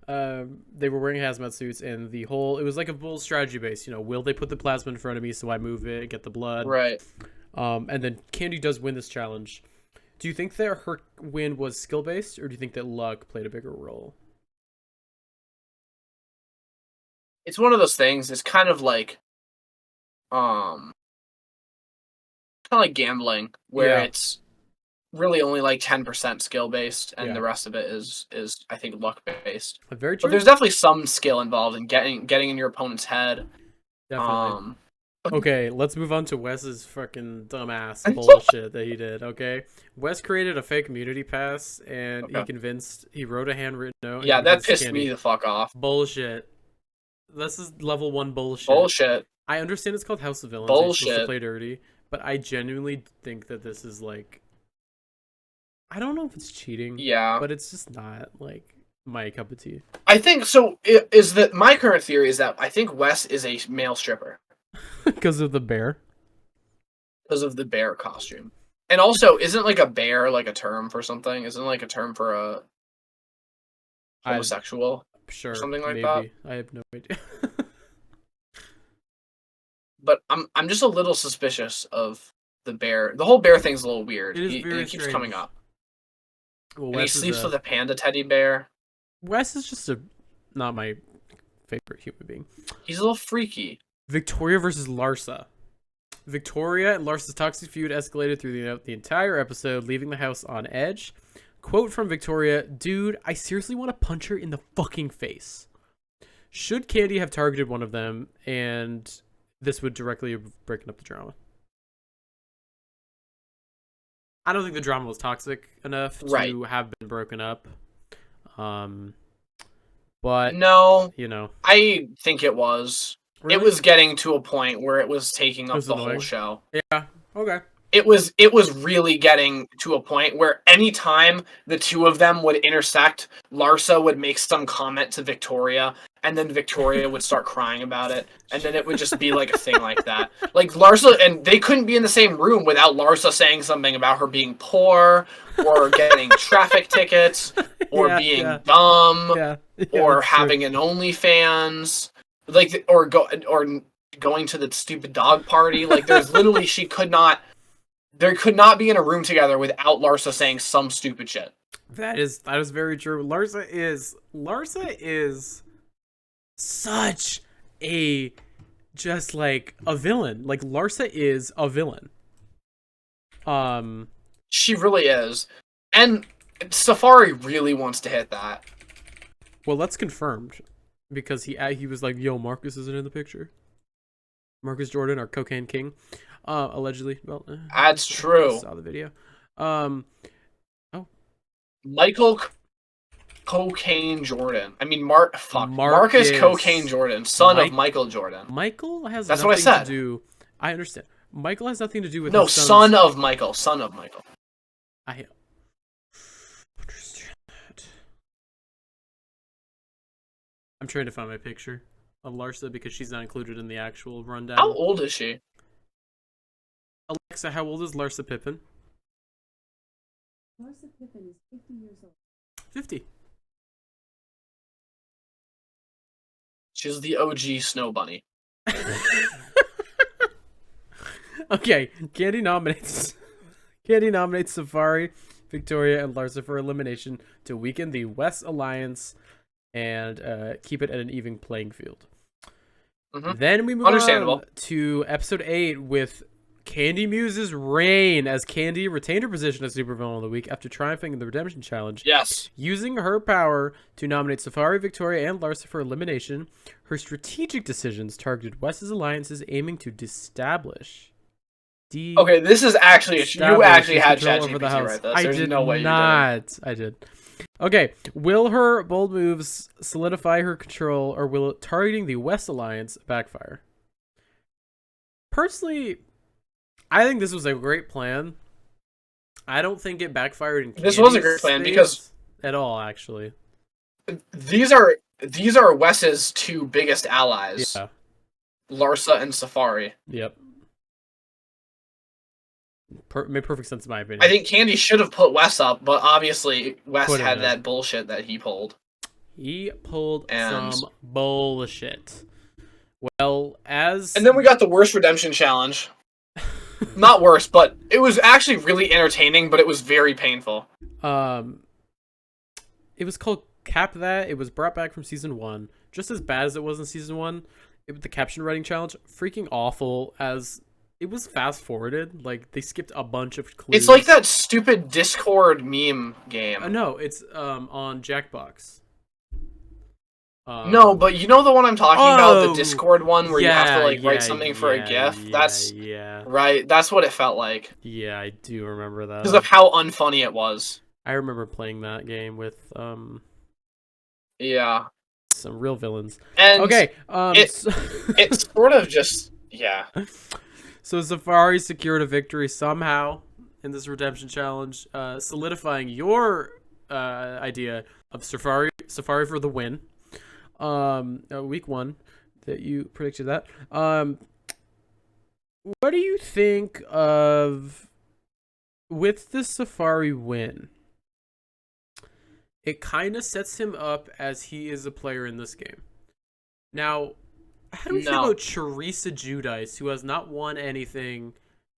[SPEAKER 3] they were wearing hazmat suits, and it was like a full strategy base. Will they put the plasma in front of me so I move it, get the blood?
[SPEAKER 4] Right.
[SPEAKER 3] And then Candy does win this challenge. Do you think that her win was skill-based, or do you think that luck played a bigger role?
[SPEAKER 4] It's one of those things. It's kind of like, gambling, where it's really only like 10% skill-based, and the rest of it is I think luck-based.
[SPEAKER 3] Very true.
[SPEAKER 4] But there's definitely some skill involved in getting in your opponent's head.
[SPEAKER 3] Definitely. Okay, let's move on to Wes's fucking dumbass bullshit that he did, okay? Wes created a fake immunity pass, and he wrote a handwritten note.
[SPEAKER 4] Yeah, that pissed me the fuck off.
[SPEAKER 3] Bullshit. This is level 1 bullshit.
[SPEAKER 4] Bullshit.
[SPEAKER 3] I understand it's called House of Villains.
[SPEAKER 4] Bullshit.
[SPEAKER 3] You're supposed to play dirty, but I genuinely think that this is like... I don't know if it's cheating.
[SPEAKER 4] Yeah.
[SPEAKER 3] But it's just not, like, my cup of tea.
[SPEAKER 4] I think, my current theory is that I think Wes is a male stripper.
[SPEAKER 3] Because of the bear?
[SPEAKER 4] Because of the bear costume. And also, isn't like a bear like a term for something? Isn't like a term for a homosexual?
[SPEAKER 3] Sure.
[SPEAKER 4] Something like that?
[SPEAKER 3] I have no idea.
[SPEAKER 4] But I'm just a little suspicious of the bear. The whole bear thing's a little weird. It keeps coming up.
[SPEAKER 3] Well,
[SPEAKER 4] and he sleeps with a panda teddy bear.
[SPEAKER 3] Wes is just not my favorite human being.
[SPEAKER 4] He's a little freaky.
[SPEAKER 3] Victoria versus Larsa. Victoria and Larsa's toxic feud escalated through the entire episode, leaving the house on edge. Quote from Victoria, "Dude, I seriously want to punch her in the fucking face." Should Candy have targeted one of them, and this would directly have broken up the drama? I don't think the drama was toxic enough to have been broken up. But
[SPEAKER 4] no,
[SPEAKER 3] I
[SPEAKER 4] think it was.
[SPEAKER 3] Really?
[SPEAKER 4] It was getting to a point where it was taking up the whole show.
[SPEAKER 3] Yeah. Okay.
[SPEAKER 4] It was really getting to a point where anytime the two of them would intersect, Larsa would make some comment to Victoria, and then Victoria would start crying about it, and then it would just be like a thing like that. Like Larsa, and they couldn't be in the same room without Larsa saying something about her being poor, or getting traffic tickets, or being dumb, or having an OnlyFans, or going to the stupid dog party. Like, there's literally, there could not be in a room together without Larsa saying some stupid shit.
[SPEAKER 3] That is very true. Larsa is such a, just like a villain. Like, Larsa is a villain.
[SPEAKER 4] She really is. And Safari really wants to hit that.
[SPEAKER 3] Well, that's confirmed because he was like, "Yo, Marcus isn't in the picture." Marcus Jordan, our cocaine king, allegedly. Well,
[SPEAKER 4] that's true.
[SPEAKER 3] I saw the video.
[SPEAKER 4] Michael Cocaine Jordan. I mean, Marcus Cocaine Jordan, son of Michael Jordan.
[SPEAKER 3] Michael has
[SPEAKER 4] that's
[SPEAKER 3] nothing
[SPEAKER 4] what I said.
[SPEAKER 3] To do. I understand. Michael has nothing to do with.
[SPEAKER 4] No, son of Michael. Son of Michael.
[SPEAKER 3] I understand that. I'm trying to find my picture of Larsa because she's not included in the actual rundown.
[SPEAKER 4] How old is she?
[SPEAKER 3] Alexa, how old is Larsa Pippen?
[SPEAKER 13] Larsa Pippen is 50 years old.
[SPEAKER 3] 50.
[SPEAKER 4] She's the OG Snow Bunny.
[SPEAKER 3] Okay, Candy nominates Safari, Victoria, and Larsa for elimination to weaken the West Alliance and keep it at an even playing field.
[SPEAKER 4] Mm-hmm.
[SPEAKER 3] Then we move on to episode 8 with Candy Muse's reign, as Candy retained her position as Supervillain of the Week after triumphing in the Redemption Challenge.
[SPEAKER 4] Yes.
[SPEAKER 3] Using her power to nominate Safari, Victoria, and Larsa for elimination, her strategic decisions targeted West's alliances aiming to
[SPEAKER 4] Okay, this is actually you actually had ChatGPT right this.
[SPEAKER 3] I did no way not. I did. Okay, will her bold moves solidify her control, or will it targeting the West Alliance backfire? Personally, I think this was a great plan. I don't think it backfired in
[SPEAKER 4] This was a great plan because
[SPEAKER 3] at all, actually.
[SPEAKER 4] These are Wes's two biggest allies.
[SPEAKER 3] Yeah.
[SPEAKER 4] Larsa and Safari.
[SPEAKER 3] Yep. Made perfect sense in my opinion.
[SPEAKER 4] I think Candy should have put Wes up, but obviously Wes had that bullshit that he pulled.
[SPEAKER 3] He pulled some bullshit. Well,
[SPEAKER 4] and then we got the worst redemption challenge. Not worse, but it was actually really entertaining, but it was very painful.
[SPEAKER 3] It was called Cap That. It was brought back from season 1. Just as bad as it was in season 1. The caption writing challenge, freaking awful, as it was fast forwarded. Like, they skipped a bunch of clues.
[SPEAKER 4] It's like that stupid Discord meme game.
[SPEAKER 3] No, it's on Jackbox.
[SPEAKER 4] No, but you know the one I'm talking about, the Discord one where you have to like write something for a GIF? That's right. That's what it felt like.
[SPEAKER 3] Yeah, I do remember that.
[SPEAKER 4] Because of how unfunny it was.
[SPEAKER 3] I remember playing that game with
[SPEAKER 4] yeah,
[SPEAKER 3] some real villains.
[SPEAKER 4] And
[SPEAKER 3] okay,
[SPEAKER 4] it's sort of just
[SPEAKER 3] So Safari secured a victory somehow in this redemption challenge, solidifying your idea of Safari for the win. Week 1 that you predicted that. What do you think of with the Safari win? It kind of sets him up as he is a player in this game. Now, how do we feel about Teresa Giudice, who has not won anything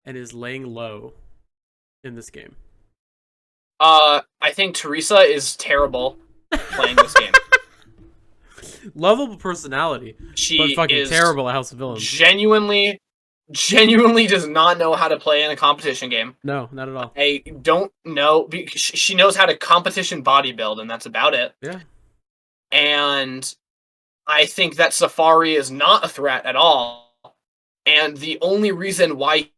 [SPEAKER 3] and is laying low in this game?
[SPEAKER 4] I think Teresa is terrible playing this game.
[SPEAKER 3] Lovable personality, but fucking terrible at House of Villains.
[SPEAKER 4] Genuinely does not know how to play in a competition game.
[SPEAKER 3] No, not at all.
[SPEAKER 4] I don't know. She knows how to competition bodybuild, and that's about it.
[SPEAKER 3] Yeah. And
[SPEAKER 4] I think that Safari is not a threat at all. And the only reason why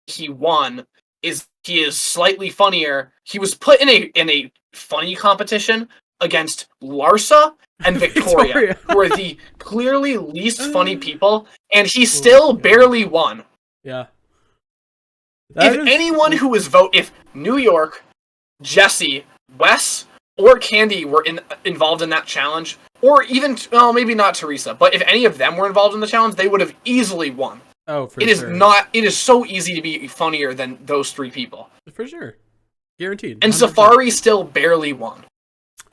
[SPEAKER 4] he won is he is slightly funnier. He was put in a funny competition against Larsa and Victoria, who are the clearly least funny people, and he still barely won.
[SPEAKER 3] Yeah.
[SPEAKER 4] If New York, Jesse, Wes, or Candy were involved in that challenge, or even, well, maybe not Teresa, but if any of them were involved in the challenge, they would have easily won.
[SPEAKER 3] Oh, for
[SPEAKER 4] sure. It is so easy to be funnier than those 3 people.
[SPEAKER 3] For sure. Guaranteed. 100%.
[SPEAKER 4] And Safari still barely won.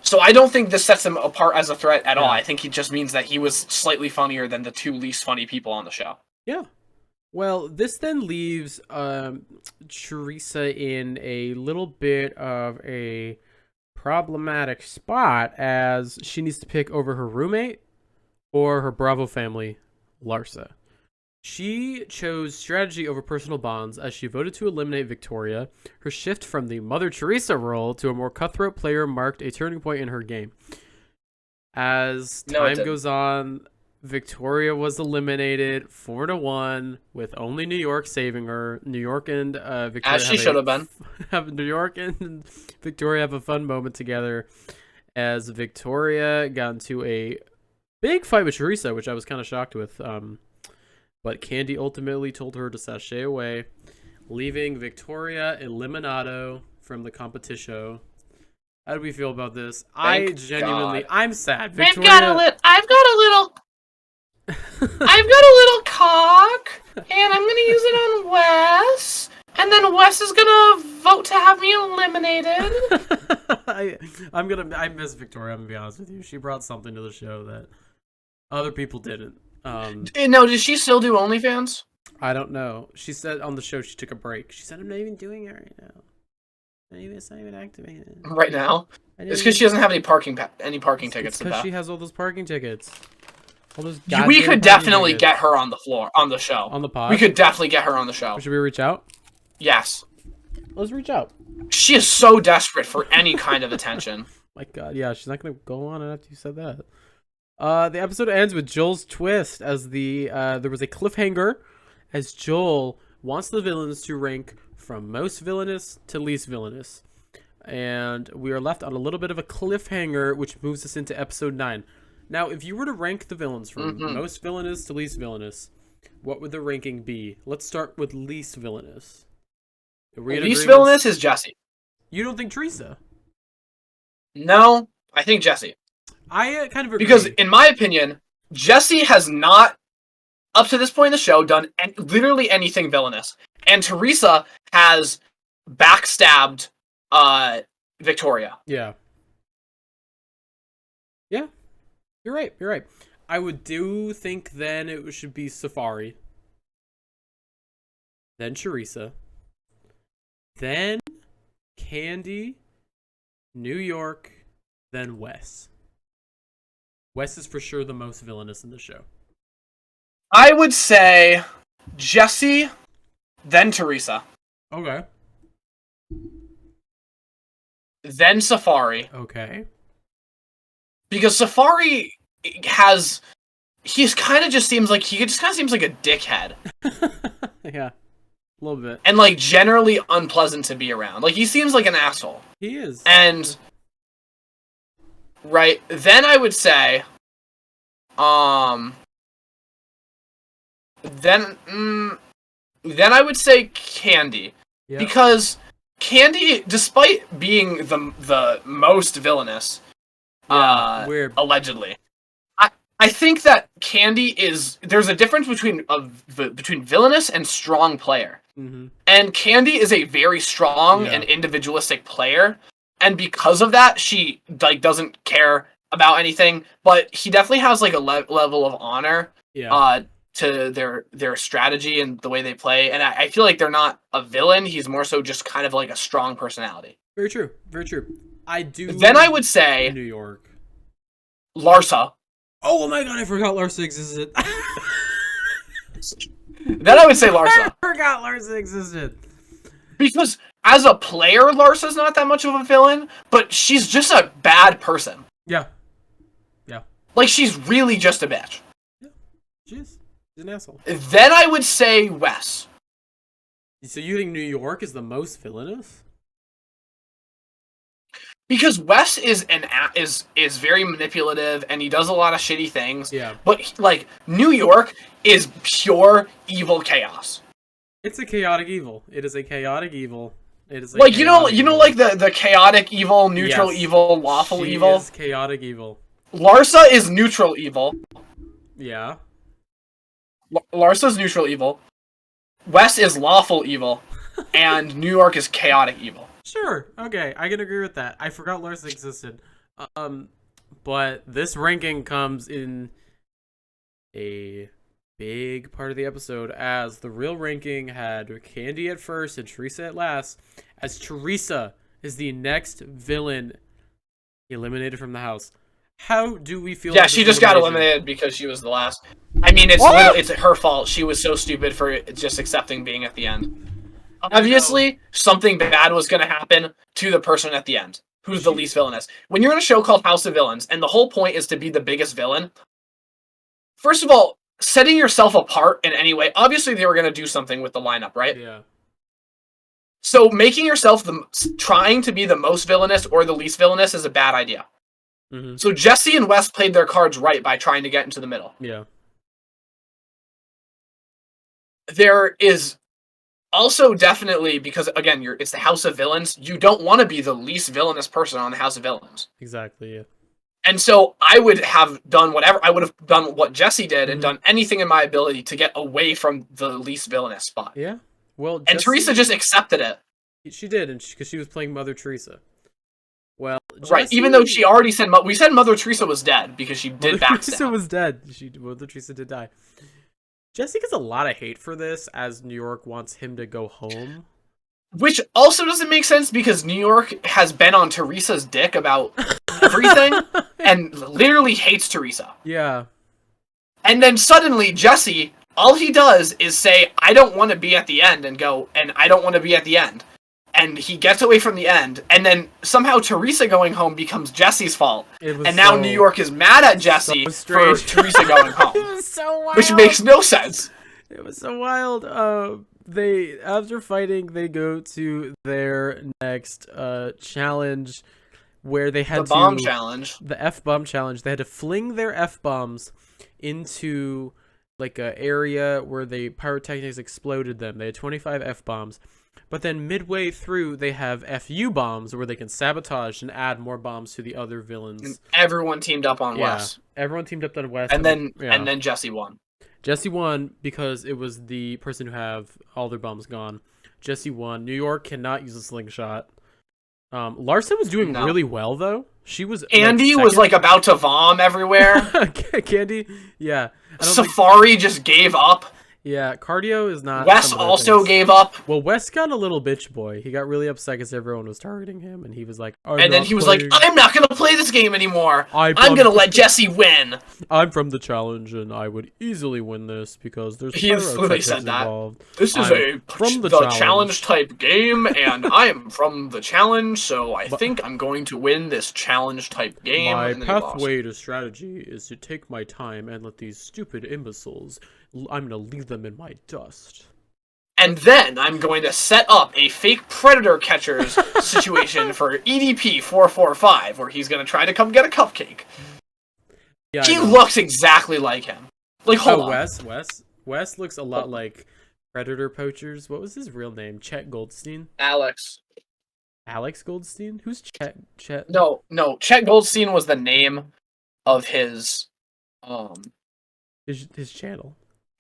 [SPEAKER 4] So I don't think this sets him apart as a threat at all. I think it just means that he was slightly funnier than the 2 least funny people on the show.
[SPEAKER 3] Yeah. Well, this then leaves Teresa in a little bit of a problematic spot as she needs to pick over her roommate or her Bravo family, Larsa. She chose strategy over personal bonds as she voted to eliminate Victoria. Her shift from the Mother Teresa role to a more cutthroat player marked a turning point in her game. As time goes on, Victoria was eliminated 4-1 with only New York saving her. New York and Victoria,
[SPEAKER 4] as she should have been.
[SPEAKER 3] New York and Victoria have a fun moment together as Victoria got into a big fight with Teresa, which I was kind of shocked with. But Candy ultimately told her to sashay away, leaving Victoria eliminado from the competition. How do we feel about this? I'm sad. Victoria...
[SPEAKER 4] I've got a little cock, and I'm gonna use it on Wes, and then Wes is gonna vote to have me eliminated.
[SPEAKER 3] I miss Victoria, I'm gonna be honest with you. She brought something to the show that other people didn't.
[SPEAKER 4] No, does she still do OnlyFans?
[SPEAKER 3] I don't know. She said on the show she took a break. She said, I'm not even doing it right now. It's not even activated.
[SPEAKER 4] Right now? It's because she doesn't have any parking tickets.
[SPEAKER 3] Because she has all those parking tickets.
[SPEAKER 4] We could definitely get her on the show.
[SPEAKER 3] On the pod?
[SPEAKER 4] We could definitely get her on the show.
[SPEAKER 3] Should we reach out?
[SPEAKER 4] Yes.
[SPEAKER 3] Let's reach out.
[SPEAKER 4] She is so desperate for any kind of attention.
[SPEAKER 3] My God, yeah, she's not going to go on after you said that. The episode ends with Joel's twist as there was a cliffhanger as Joel wants the villains to rank from most villainous to least villainous. And we are left on a little bit of a cliffhanger, which moves us into episode 9. Now, if you were to rank the villains from most villainous to least villainous, what would the ranking be? Let's start with least villainous.
[SPEAKER 4] Least villainous is Jesse.
[SPEAKER 3] You don't think Teresa?
[SPEAKER 4] No, I think Jesse.
[SPEAKER 3] I kind of agree.
[SPEAKER 4] Because, in my opinion, Jesse has not, up to this point in the show, done literally anything villainous. And Teresa has backstabbed Victoria.
[SPEAKER 3] Yeah. Yeah. You're right. I would think then it should be Safari. Then Teresa. Then Candy. New York. Then Wes. Wes is for sure the most villainous in the show.
[SPEAKER 4] I would say Jesse, then Teresa.
[SPEAKER 3] Okay.
[SPEAKER 4] Then Safari.
[SPEAKER 3] Okay.
[SPEAKER 4] Because Safari he kind of just seems like a dickhead.
[SPEAKER 3] Yeah. A little bit.
[SPEAKER 4] And like generally unpleasant to be around. Like he seems like an asshole.
[SPEAKER 3] He is.
[SPEAKER 4] And right, then I would say then I would say Candy. Yep. Because Candy, despite being the most villainous, allegedly, I think that Candy there's a difference between villainous and strong player.
[SPEAKER 3] Mm-hmm.
[SPEAKER 4] And Candy is a very strong and individualistic player, and because of that, she doesn't care about anything. But he definitely has like a level of honor to their strategy and the way they play. And I feel like they're not a villain. He's more so just kind of like a strong personality.
[SPEAKER 3] Very true. Very true. I do.
[SPEAKER 4] Then I would say
[SPEAKER 3] New York.
[SPEAKER 4] Larsa.
[SPEAKER 3] Oh my God! I forgot Larsa existed.
[SPEAKER 4] Then I would say Larsa.
[SPEAKER 3] I forgot Larsa existed.
[SPEAKER 4] Because as a player, Larsa's not that much of a villain, but she's just a bad person.
[SPEAKER 3] Yeah.
[SPEAKER 4] Like, she's really just a bitch.
[SPEAKER 3] Yeah, she is. She's an asshole.
[SPEAKER 4] Then I would say Wes.
[SPEAKER 3] So you think New York is the most villainous?
[SPEAKER 4] Because Wes is very manipulative and he does a lot of shitty things.
[SPEAKER 3] Yeah.
[SPEAKER 4] But like New York is pure evil chaos.
[SPEAKER 3] It's a chaotic evil. It is a chaotic evil. It is
[SPEAKER 4] like evil. Like the chaotic evil, neutral evil, lawful evil.
[SPEAKER 3] Is chaotic evil.
[SPEAKER 4] Larsa is neutral evil.
[SPEAKER 3] Yeah.
[SPEAKER 4] Larsa's neutral evil. Wes is lawful evil, and New York is chaotic evil.
[SPEAKER 3] Sure. Okay, I can agree with that. I forgot Larsa existed. But this ranking comes in a big part of the episode, as the real ranking had Candy at first and Teresa at last, as Teresa is the next villain eliminated from the house. How do we feel?
[SPEAKER 4] Yeah, she just got eliminated because she was the last. I mean, it's her fault. She was so stupid for just accepting being at the end. Obviously, something bad was going to happen to the person at the end, who's the least villainous. When you're in a show called House of Villains, and the whole point is to be the biggest villain, first of all, setting yourself apart in any way, obviously they were going to do something with the lineup, right?
[SPEAKER 3] Yeah.
[SPEAKER 4] So making yourself trying to be the most villainous or the least villainous is a bad idea.
[SPEAKER 3] Mm-hmm.
[SPEAKER 4] So Jesse and Wes played their cards right by trying to get into the middle.
[SPEAKER 3] Yeah.
[SPEAKER 4] There is also definitely, because again, it's the House of Villains, you don't want to be the least villainous person on the House of Villains.
[SPEAKER 3] Exactly, yeah.
[SPEAKER 4] And so I would have done whatever, I would have done what Jesse did and done anything in my ability to get away from the least villainous spot.
[SPEAKER 3] Yeah. Well,
[SPEAKER 4] and Teresa just accepted it.
[SPEAKER 3] She did, and because she was playing Mother Teresa. Well,
[SPEAKER 4] right. Even though she already said we said Mother Teresa was dead because she did backstab.
[SPEAKER 3] Mother Teresa was dead. Mother Teresa did die. Jesse gets a lot of hate for this, as New York wants him to go home.
[SPEAKER 4] Which also doesn't make sense because New York has been on Teresa's dick about everything and literally hates Teresa.
[SPEAKER 3] Yeah.
[SPEAKER 4] And then suddenly Jesse, all he does is say, I don't want to be at the end, and go, and I don't want to be at the end. And he gets away from the end, and then somehow Teresa going home becomes Jesse's fault. And now New York is mad at Jesse for Teresa going home.
[SPEAKER 3] It was so wild.
[SPEAKER 4] Which makes no sense.
[SPEAKER 3] It was so wild. They, after fighting, they go to their next challenge, where they had
[SPEAKER 4] the bomb challenge.
[SPEAKER 3] The F-bomb challenge. They had to fling their F-bombs into like a area where the pyrotechnics exploded them. They had 25 F-bombs. But then midway through, they have FU bombs where they can sabotage and add more bombs to the other villains.
[SPEAKER 4] And everyone teamed up on Wes.
[SPEAKER 3] Everyone teamed up on Wes.
[SPEAKER 4] And then Jesse won.
[SPEAKER 3] Jesse won because it was the person who have all their bombs gone. Jesse won. New York cannot use a slingshot. Larson was doing really well though. She was.
[SPEAKER 4] Andy was like about to vom everywhere.
[SPEAKER 3] Candy, yeah.
[SPEAKER 4] Safari just gave up.
[SPEAKER 3] Yeah, cardio is not.
[SPEAKER 4] Wes also gave up.
[SPEAKER 3] Well, Wes got a little bitch boy. He got really upset because everyone was targeting him, and he was like,
[SPEAKER 4] and then he was like, I'm not going to play this game anymore. I'm going to let Jesse win.
[SPEAKER 3] I'm from the challenge, and I would easily win this because there's
[SPEAKER 4] he literally said that.
[SPEAKER 3] Involved.
[SPEAKER 4] This is the challenge type game, and I am from the challenge, so I think I'm going to win this challenge type game.
[SPEAKER 3] My pathway to strategy is to take my time and let these stupid imbeciles. I'm going to leave them in my dust.
[SPEAKER 4] And then I'm going to set up a fake predator catcher's situation for EDP 445, where he's going to try to come get a cupcake. Yeah, he looks exactly like him. Like, hold on.
[SPEAKER 3] Wes looks a lot like Predator Poachers. What was his real name? Chet Goldstein?
[SPEAKER 4] Alex
[SPEAKER 3] Goldstein? Who's Chet?
[SPEAKER 4] No. Chet Goldstein was the name of his
[SPEAKER 3] channel.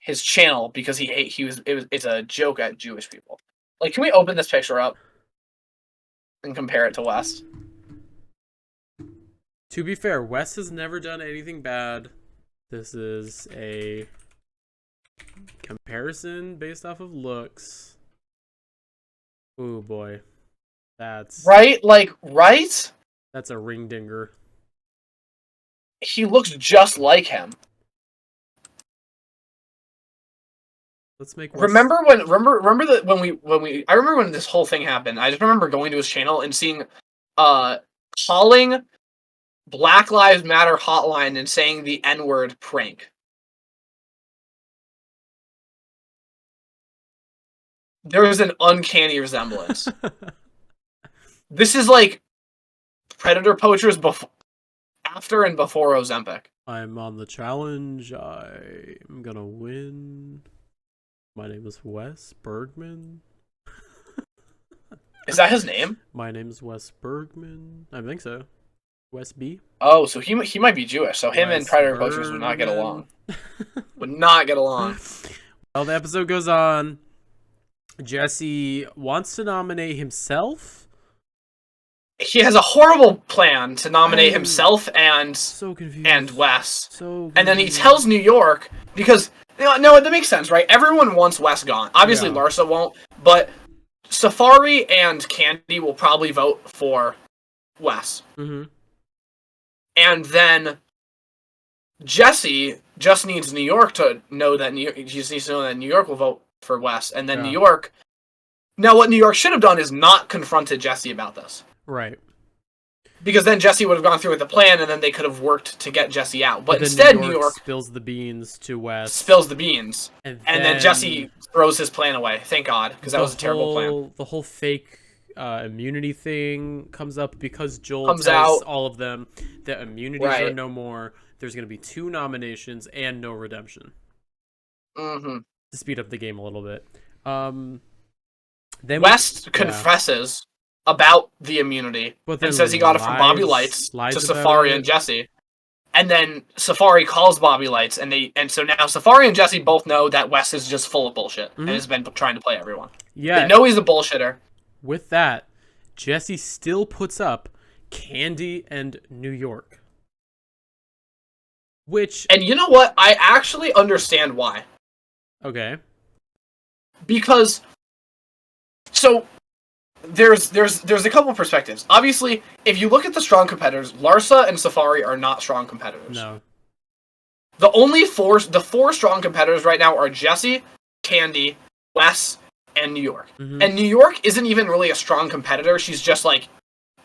[SPEAKER 4] His channel, because it's a joke at Jewish people. Like, can we open this picture up and compare it to Wes?
[SPEAKER 3] To be fair, Wes has never done anything bad. This is a comparison based off of looks. Ooh boy. That's
[SPEAKER 4] right? Right?
[SPEAKER 3] That's a ring dinger.
[SPEAKER 4] He looks just like him.
[SPEAKER 3] Let's make
[SPEAKER 4] remember when this whole thing happened. I just remember going to his channel and seeing calling Black Lives Matter hotline and saying the N-word prank. There was an uncanny resemblance. This is like Predator Poachers after and before Ozempic.
[SPEAKER 3] I'm on the challenge. I'm gonna win. My name is Wes Bergman.
[SPEAKER 4] Is that his name?
[SPEAKER 3] My name is Wes Bergman. I think so. Wes B.
[SPEAKER 4] Oh, so he might be Jewish. So him and Predator Poachers would not get along. Would not get along.
[SPEAKER 3] Well, the episode goes on. Jesse wants to nominate himself.
[SPEAKER 4] he has a horrible plan to nominate himself and Wes. And then he tells New York, because no, that makes sense, right? Everyone wants Wes gone. Obviously, Larsa won't, but Safari and Candy will probably vote for Wes.
[SPEAKER 3] Mm-hmm.
[SPEAKER 4] And then Jesse just needs New York to know that New York will vote for Wes, and then New York. Now, what New York should have done is not confronted Jesse about this.
[SPEAKER 3] Right.
[SPEAKER 4] Because then Jesse would have gone through with the plan, and then they could have worked to get Jesse out. But instead, New York
[SPEAKER 3] spills the beans to Wes.
[SPEAKER 4] Spills the beans. And then Jesse throws his plan away. Thank God, because that was a terrible plan.
[SPEAKER 3] The whole fake immunity thing comes up because Joel tells all of them that immunities are no more. There's going to be 2 nominations and no redemption.
[SPEAKER 4] Mm-hmm.
[SPEAKER 3] To speed up the game a little bit.
[SPEAKER 4] West confesses about the immunity and says he got it from Bobby Lights to Safari and Jesse. And then Safari calls Bobby Lights, and so now Safari and Jesse both know that Wes is just full of bullshit and has been trying to play everyone.
[SPEAKER 3] Yeah,
[SPEAKER 4] they know he's a bullshitter.
[SPEAKER 3] With that, Jesse still puts up Candy and New York.
[SPEAKER 4] And you know what? I actually understand why.
[SPEAKER 3] Okay.
[SPEAKER 4] Because so there's a couple perspectives. Obviously, if you look at the strong competitors, Larsa and Safari are not strong competitors.
[SPEAKER 3] No.
[SPEAKER 4] The 4 strong competitors right now are Jesse, Candy, Wes, and New York.
[SPEAKER 3] Mm-hmm.
[SPEAKER 4] And New York isn't even really a strong competitor. She's just like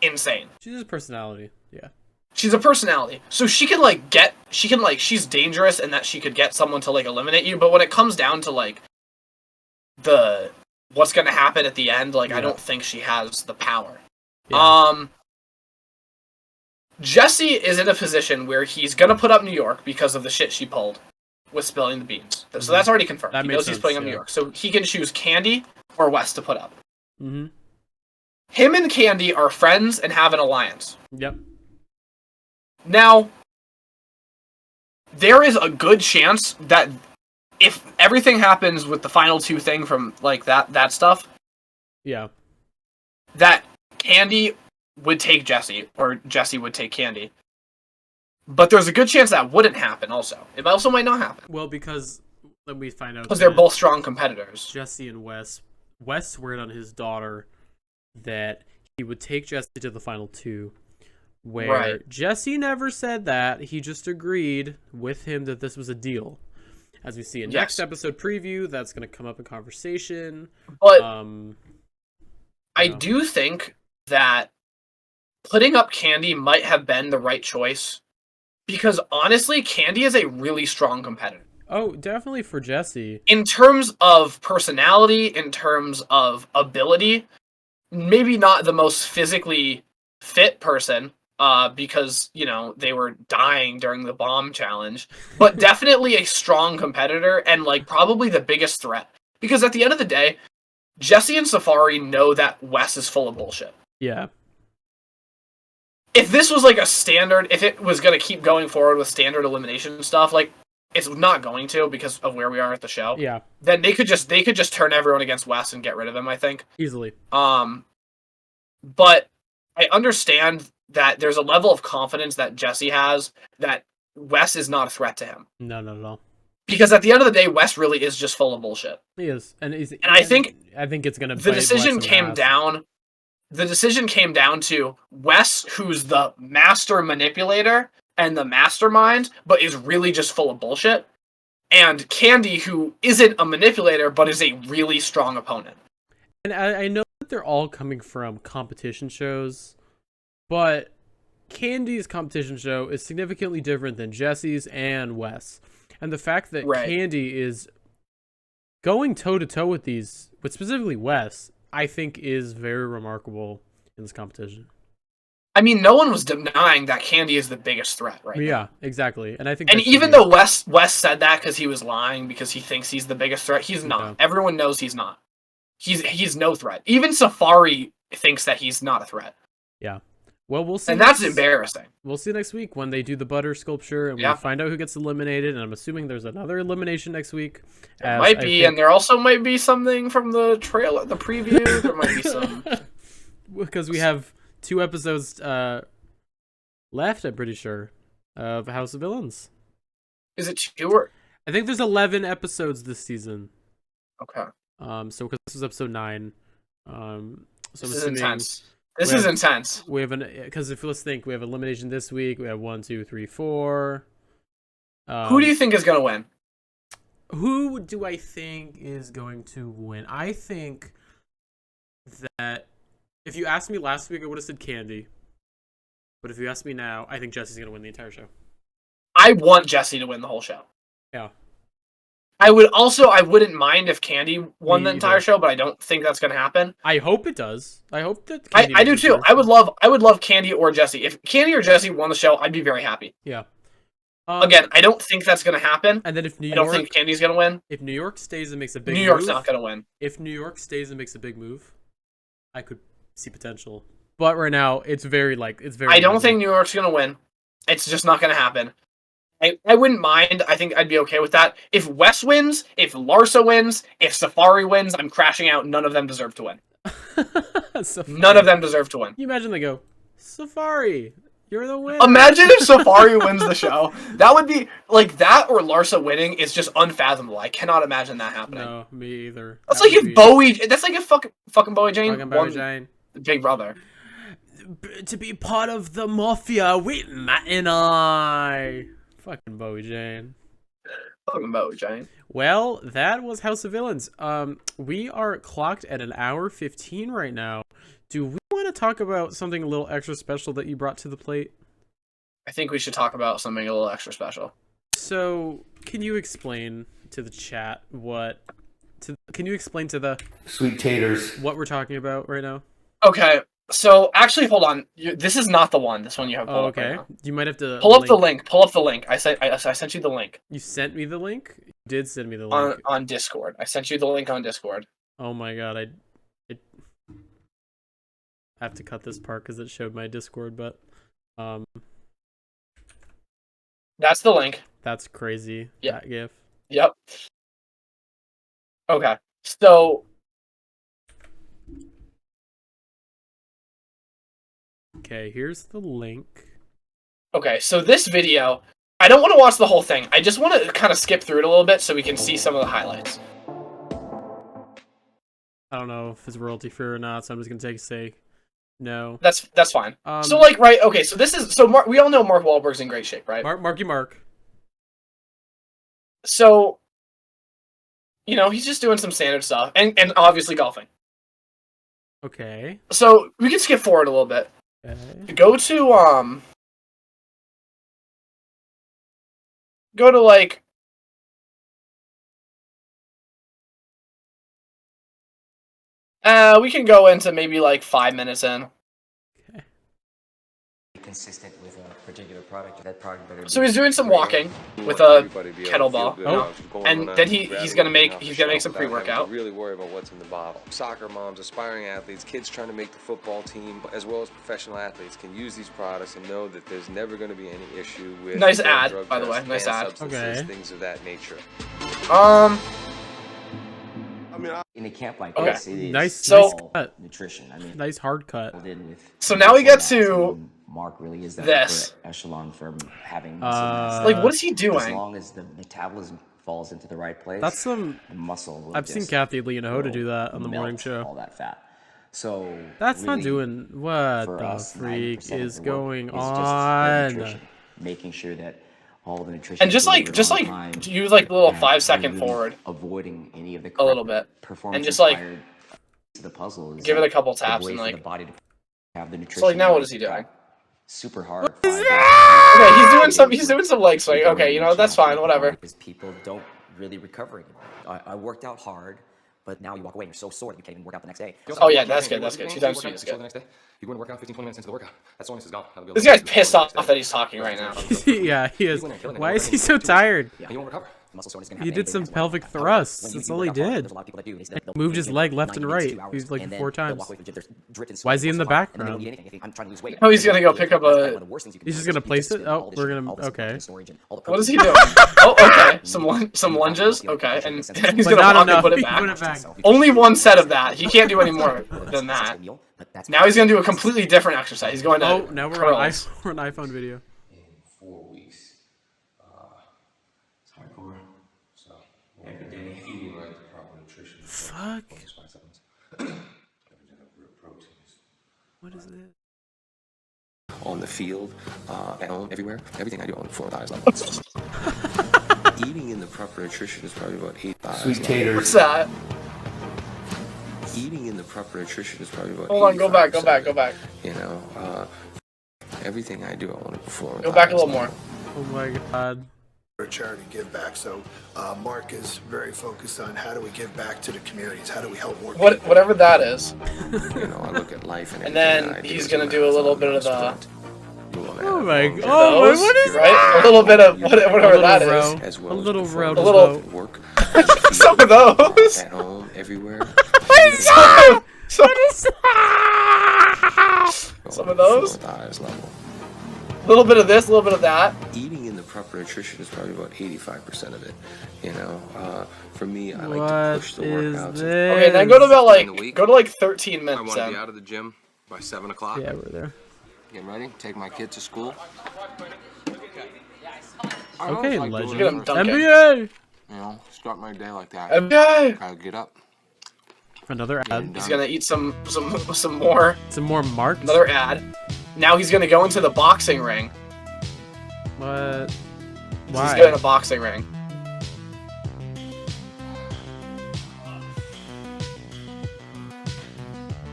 [SPEAKER 4] insane.
[SPEAKER 3] She's a personality. Yeah.
[SPEAKER 4] She's a personality. So she's dangerous in that she could get someone to like eliminate you, but when it comes down to like what's going to happen at the end, like I don't think she has the power. Yeah. Jesse is in a position where he's going to put up New York because of the shit she pulled with spilling the beans. So that's already confirmed. He knows he's putting up New York. So he can choose Candy or Wes to put up.
[SPEAKER 3] Mm-hmm.
[SPEAKER 4] Him and Candy are friends and have an alliance.
[SPEAKER 3] Yep.
[SPEAKER 4] Now, there is a good chance that if everything happens with the final 2 thing from like that stuff, that Candy would take Jesse or Jesse would take Candy. But there's a good chance that wouldn't happen also. It also might not happen.
[SPEAKER 3] Well, because then we find out
[SPEAKER 4] because they're both strong competitors.
[SPEAKER 3] Jesse and Wes sweared on his daughter that he would take Jesse to the final 2. Where Jesse never said that. He just agreed with him that this was a deal. As we see in next episode preview, that's going to come up in conversation.
[SPEAKER 4] But I do think that putting up Candy might have been the right choice. Because honestly, Candy is a really strong competitor.
[SPEAKER 3] Oh, definitely for Jesse.
[SPEAKER 4] In terms of personality, in terms of ability, maybe not the most physically fit person. Because, they were dying during the bomb challenge, but definitely a strong competitor and, like, probably the biggest threat. Because at the end of the day, Jesse and Safari know that Wes is full of bullshit.
[SPEAKER 3] Yeah.
[SPEAKER 4] If this was, like, a standard, if it was going to keep going forward with standard elimination stuff, like, it's not going to because of where we are at the show.
[SPEAKER 3] Yeah.
[SPEAKER 4] Then they could just turn everyone against Wes and get rid of him, I think.
[SPEAKER 3] Easily.
[SPEAKER 4] But I understand that there's a level of confidence that Jesse has that Wes is not a threat to him.
[SPEAKER 3] No, not at all.
[SPEAKER 4] Because at the end of the day, Wes really is just full of bullshit.
[SPEAKER 3] He is, and
[SPEAKER 4] I think
[SPEAKER 3] it's gonna.
[SPEAKER 4] The decision came down. The decision came down to Wes, who's the master manipulator and the mastermind, but is really just full of bullshit, and Candy, who isn't a manipulator but is a really strong opponent.
[SPEAKER 3] And I know that they're all coming from competition shows. But Candy's competition show is significantly different than Jesse's and Wes. And the fact that Candy is going toe-to-toe with specifically Wes, I think is very remarkable in this competition.
[SPEAKER 4] I mean, no one was denying that Candy is the biggest threat right now.
[SPEAKER 3] Exactly. And I think
[SPEAKER 4] even though Wes said that because he was lying because he thinks he's the biggest threat, he's not.
[SPEAKER 3] Yeah.
[SPEAKER 4] Everyone knows he's not. He's no threat. Even Safari thinks that he's not a threat.
[SPEAKER 3] Yeah. Well, we'll see.
[SPEAKER 4] And that's embarrassing.
[SPEAKER 3] We'll see next week when they do the butter sculpture and we find out who gets eliminated. And I'm assuming there's another elimination next week.
[SPEAKER 4] There might be, and there also might be something from the trailer, the preview. There might be some.
[SPEAKER 3] Because we have 2 episodes left, I'm pretty sure, of House of Villains.
[SPEAKER 4] Is it 2 or?
[SPEAKER 3] I think there's 11 episodes this season.
[SPEAKER 4] Okay.
[SPEAKER 3] So because this was episode 9. So
[SPEAKER 4] this is intense. This is intense.
[SPEAKER 3] We have because if let's think, we have elimination this week. We have 1, 2, 3, 4.
[SPEAKER 4] Who do you think is gonna win?
[SPEAKER 3] Who do I think is going to win? I think that if you asked me last week, I would have said Candy. But if you ask me now, I think Jesse's gonna win the entire show.
[SPEAKER 4] I want Jesse to win the whole show.
[SPEAKER 3] Yeah.
[SPEAKER 4] I wouldn't mind if Candy won the entire show, but I don't think that's going to happen.
[SPEAKER 3] I hope it does. I hope that
[SPEAKER 4] Candy I do too. I would love Candy or Jesse. If Candy or Jesse won the show, I'd be very happy.
[SPEAKER 3] Yeah.
[SPEAKER 4] Again, I don't think that's going to happen.
[SPEAKER 3] And then if
[SPEAKER 4] I don't think Candy's going to win.
[SPEAKER 3] If New York stays and makes a big move.
[SPEAKER 4] New York's not going to win.
[SPEAKER 3] If New York stays and makes a big move, I could see potential. But right now, it's very I
[SPEAKER 4] don't think New York's going to win. It's just not going to happen. I wouldn't mind. I think I'd be okay with that. If Wes wins, if Larsa wins, if Safari wins, I'm crashing out. None of them deserve to win. None of them deserve to win.
[SPEAKER 3] You imagine they go, Safari, you're the winner.
[SPEAKER 4] Imagine if Safari wins the show. That would be like that, or Larsa winning is just unfathomable. I cannot imagine that happening.
[SPEAKER 3] No, me either.
[SPEAKER 4] That's like if Bowie. That's like if fucking Bowie Jane.
[SPEAKER 3] Fucking Bowie Jane.
[SPEAKER 4] Big Brother.
[SPEAKER 3] To be part of the mafia with Matt and I. Fucking Bowie Jane.
[SPEAKER 4] Fucking Bowie Jane.
[SPEAKER 3] Well, that was House of Villains. We are clocked at 1:15 right now. Do we want to talk about something a little extra special that you brought to the plate?
[SPEAKER 4] I think we should talk about something a little extra special.
[SPEAKER 3] So, can you explain to the chat can you explain to the
[SPEAKER 1] Sweet Taters
[SPEAKER 3] what we're talking about right now?
[SPEAKER 4] Okay. So, actually, hold on. This is not the one. This one you have pulled up right now.
[SPEAKER 3] You might have to...
[SPEAKER 4] Pull up the link. I sent you the link.
[SPEAKER 3] You sent me the link? You did send me the link.
[SPEAKER 4] On Discord. I sent you the link on Discord.
[SPEAKER 3] Oh my god, I have to cut this part because it showed my Discord, but...
[SPEAKER 4] That's the link.
[SPEAKER 3] That's crazy.
[SPEAKER 4] Yep.
[SPEAKER 3] That GIF.
[SPEAKER 4] Yep. Okay. So...
[SPEAKER 3] Okay, here's the link.
[SPEAKER 4] Okay, so this video, I don't want to watch the whole thing. I just want to kind of skip through it a little bit so we can see some of the highlights.
[SPEAKER 3] I don't know if it's royalty free or not, so I'm just gonna say no.
[SPEAKER 4] That's fine. So like, right? Okay, so this is we all know Mark Wahlberg's in great shape, right?
[SPEAKER 3] Marky Mark.
[SPEAKER 4] So, he's just doing some standard stuff, and obviously golfing.
[SPEAKER 3] Okay.
[SPEAKER 4] So we can skip forward a little bit.
[SPEAKER 3] Okay.
[SPEAKER 4] Go to like. We can go into maybe like 5 minutes in.
[SPEAKER 3] Okay.
[SPEAKER 14] Consistent with a particular product. That product better.
[SPEAKER 4] So he's doing some walking with a kettlebell, and then he's gonna make some pre-workout.
[SPEAKER 15] Really worry about what's in the bottle. Soccer moms, aspiring athletes, kids trying to make the football team, as well as professional athletes can use these products and know that there's never going to be any issue with.
[SPEAKER 4] Nice ad, by the way. Nice ad.
[SPEAKER 15] Okay. Things of that nature.
[SPEAKER 14] In a camp like
[SPEAKER 4] okay.
[SPEAKER 14] this, it is
[SPEAKER 3] nice cut.
[SPEAKER 14] Nutrition. I mean,
[SPEAKER 3] nice hard cut.
[SPEAKER 4] So now we get to
[SPEAKER 14] Mark really is that
[SPEAKER 4] this
[SPEAKER 14] echelon for having
[SPEAKER 4] like what is he doing?
[SPEAKER 14] As long as the metabolism falls into the right place,
[SPEAKER 3] that's some
[SPEAKER 14] muscle.
[SPEAKER 3] I've seen Kathy Lee to do that on the morning show.
[SPEAKER 14] All that fat. So
[SPEAKER 3] that's
[SPEAKER 14] really,
[SPEAKER 3] not doing what the freak is going on.
[SPEAKER 14] Making sure that all the nutrition
[SPEAKER 4] and just use like the little 5-second forward,
[SPEAKER 14] avoiding any of the
[SPEAKER 4] a little bit, and just like
[SPEAKER 14] the puzzle is
[SPEAKER 4] give it a couple taps and like
[SPEAKER 14] the body to have the nutrition.
[SPEAKER 4] So like now what is he doing?
[SPEAKER 14] Super hard.
[SPEAKER 4] Okay, he's doing some leg swing. Okay, that's fine, whatever.
[SPEAKER 14] Because people don't really recover. I worked out hard, but now you walk away and you're so sore that you can't even work out the next day.
[SPEAKER 4] Oh yeah, that's good. 2 times 2 is good.
[SPEAKER 15] You go and work out 15-20 minutes into the workout. That soreness is gone.
[SPEAKER 4] This guy's pissed off that he's talking right now.
[SPEAKER 3] Yeah, he is. Why is he so tired?
[SPEAKER 15] Yeah, you won't recover.
[SPEAKER 14] muscle soreness can
[SPEAKER 3] He
[SPEAKER 14] happen.
[SPEAKER 3] did some pelvic thrusts. That's all he did. Moved his leg left and right. He was like 4 times. Why is he in the background?
[SPEAKER 4] Oh, he's gonna go pick up a.
[SPEAKER 3] He's just gonna place it. Oh, we're gonna. Okay.
[SPEAKER 4] What is he doing? Oh, okay. Some lunges. Okay, and he's gonna walk and put it back. Only one set of that. He can't do any more than that. Now he's gonna do a completely different exercise. He's going to.
[SPEAKER 3] Oh, now we're on iPhone video.
[SPEAKER 15] In 4 weeks, it's hardcore. So every day eating like the proper nutrition.
[SPEAKER 3] Fuck. What is this?
[SPEAKER 15] On the field, at home, everywhere, everything I do on the floor eyes level. Eating in the proper nutrition is probably about 8 eyes.
[SPEAKER 1] Sweet taters.
[SPEAKER 4] What's that?
[SPEAKER 15] Eating in the proper nutrition is probably about.
[SPEAKER 4] Hold on, go back.
[SPEAKER 15] You know, everything I do, I want to perform.
[SPEAKER 4] Go back a little more.
[SPEAKER 3] Oh my god.
[SPEAKER 16] For a charity give back, so Mark is very focused on how do we give back to the communities, how do we help more people.
[SPEAKER 4] Whatever that is.
[SPEAKER 15] You know, I look at life and
[SPEAKER 4] then he's gonna do a little bit of the.
[SPEAKER 3] Oh my god! Oh, what is
[SPEAKER 4] right?
[SPEAKER 3] that?
[SPEAKER 4] A little bit of whatever that is.
[SPEAKER 15] As well
[SPEAKER 3] a little row.
[SPEAKER 4] A little
[SPEAKER 15] work.
[SPEAKER 4] Some of those.
[SPEAKER 15] At home, everywhere.
[SPEAKER 3] What is that?
[SPEAKER 4] What is that? Some of those. A little bit of this, a little bit of that.
[SPEAKER 15] Eating in the proper nutrition is probably about 85% of it. You know, for me, I like to push the workouts.
[SPEAKER 4] Okay, then go to about like 13 minutes.
[SPEAKER 15] I want to be out of the gym by 7 o'clock.
[SPEAKER 3] Yeah, we're there.
[SPEAKER 15] Get ready. Take my kid to school.
[SPEAKER 3] Okay,
[SPEAKER 15] like
[SPEAKER 3] legend.
[SPEAKER 4] NBA.
[SPEAKER 15] You know, start my day like that.
[SPEAKER 4] NBA.
[SPEAKER 15] Gotta get up.
[SPEAKER 3] Another ad.
[SPEAKER 4] He's gonna eat some more.
[SPEAKER 3] Some more Marks.
[SPEAKER 4] Another ad. Now he's gonna go into the boxing ring.
[SPEAKER 3] What? Why?
[SPEAKER 4] He's going to a boxing ring.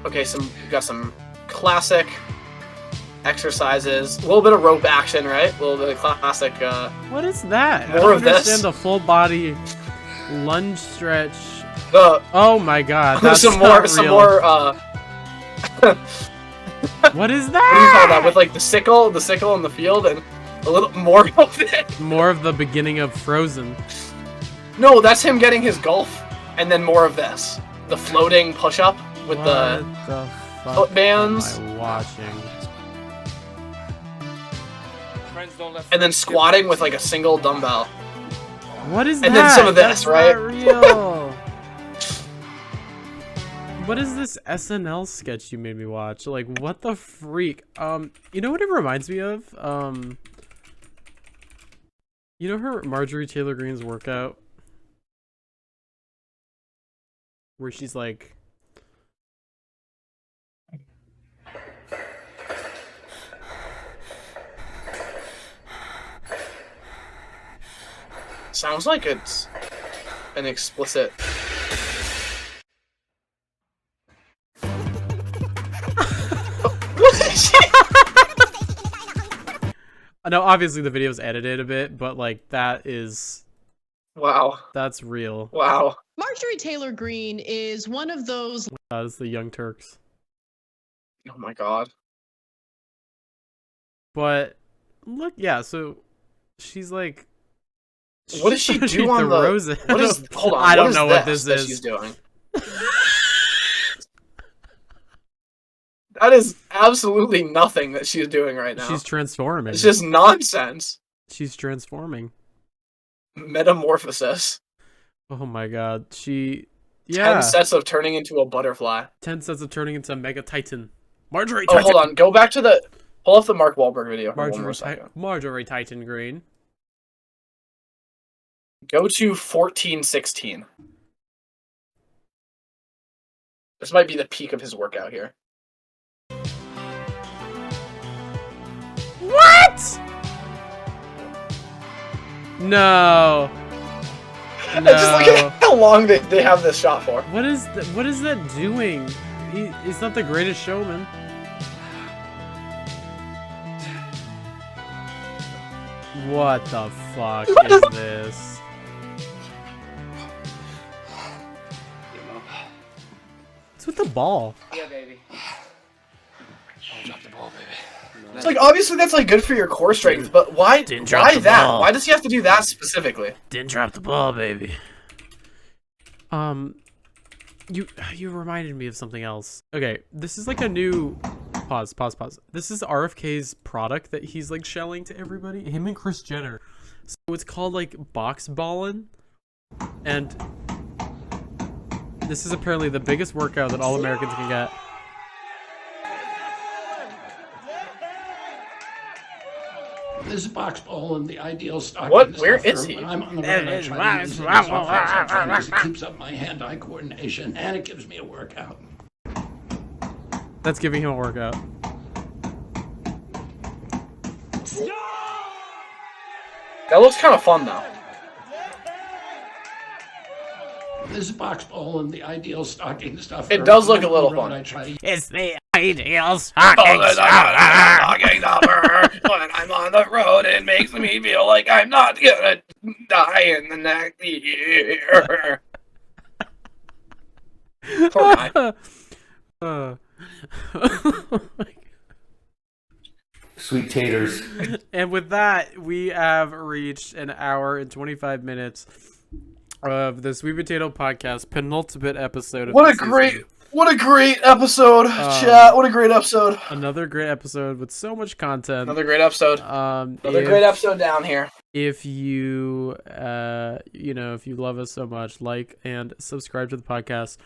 [SPEAKER 4] Okay, we got some classic exercises. A little bit of rope action, right? A little bit of classic.
[SPEAKER 3] What is that?
[SPEAKER 4] More of this.
[SPEAKER 3] I don't understand the full body lunge stretch. Oh my god, that's
[SPEAKER 4] some
[SPEAKER 3] not
[SPEAKER 4] more.
[SPEAKER 3] What is that?
[SPEAKER 4] What do you call that? With like the sickle in the field, and a little more of it.
[SPEAKER 3] More of the beginning of Frozen.
[SPEAKER 4] No, that's him getting his golf, and then more of this. The floating push-up with the foot bands.
[SPEAKER 3] Am I watching?
[SPEAKER 4] And then squatting with like a single dumbbell.
[SPEAKER 3] What is that?
[SPEAKER 4] And then some of this,
[SPEAKER 3] that's
[SPEAKER 4] right?
[SPEAKER 3] Not real. What is this SNL sketch you made me watch? Like, what the freak? You know what it reminds me of? You know her Marjorie Taylor Greene's workout? Where she's like...
[SPEAKER 4] Sounds like it's an explicit...
[SPEAKER 3] I know obviously the video's edited a bit, but like that is...
[SPEAKER 4] Wow.
[SPEAKER 3] That's real.
[SPEAKER 4] Wow.
[SPEAKER 17] Marjorie Taylor Greene is one of those...
[SPEAKER 3] That's the Young Turks.
[SPEAKER 4] Oh my god.
[SPEAKER 3] But, look, yeah, so she's like...
[SPEAKER 4] What does she do on the... What is... Hold on,
[SPEAKER 3] I don't know what this is.
[SPEAKER 4] She's doing? That is absolutely nothing that she's doing right now.
[SPEAKER 3] She's transforming.
[SPEAKER 4] It's just nonsense.
[SPEAKER 3] She's transforming.
[SPEAKER 4] Metamorphosis.
[SPEAKER 3] Oh my god. Yeah.
[SPEAKER 4] 10 sets of turning into a butterfly.
[SPEAKER 3] 10 sets of turning into Mega Titan. Marjorie
[SPEAKER 4] Titan.
[SPEAKER 3] Oh,
[SPEAKER 4] hold on. Go back to the... Pull off the Mark Wahlberg video.
[SPEAKER 3] Marjorie Titan Green.
[SPEAKER 4] Go to 14:16. This might be the peak of his workout here.
[SPEAKER 3] What? No. No.
[SPEAKER 4] Just look at how long they have this shot for.
[SPEAKER 3] What is that doing? He's not the greatest showman. What the fuck is this? What's with the ball?
[SPEAKER 4] Yeah, baby.
[SPEAKER 15] Don't drop the ball, baby.
[SPEAKER 4] It's like, obviously that's like good for your core strength, but why that? Why does he have to do that specifically?
[SPEAKER 3] Didn't drop the ball, baby. You reminded me of something else. Okay, this is like a new pause. This is RFK's product that he's like shelling to everybody. Him and Kris Jenner. So it's called like box ballin', and this is apparently the biggest workout that all Americans can get.
[SPEAKER 18] This is box ball and the ideal stock.
[SPEAKER 4] What? Where is he?
[SPEAKER 18] When I'm on the run, I try to use it as often as I can because it keeps up my hand-eye coordination and it gives me a workout.
[SPEAKER 3] That's giving him a workout.
[SPEAKER 4] That looks kind of fun though.
[SPEAKER 18] This is box ball and the ideal stocking stuff.
[SPEAKER 4] It does look a little fun.
[SPEAKER 3] It's the ideal stocking
[SPEAKER 4] stuffer. When I'm on the road, it makes me feel like I'm not gonna die in the next year. Poor guy.
[SPEAKER 1] Sweet taters.
[SPEAKER 3] And with that, we have reached an hour and 25 minutes of the Sweet Potato Podcast penultimate episode.
[SPEAKER 4] What a great episode, chat! What a great episode!
[SPEAKER 3] Another great episode with so much content.
[SPEAKER 4] Another great episode. Great episode down here.
[SPEAKER 3] If you, if you love us so much, like and subscribe to the podcast.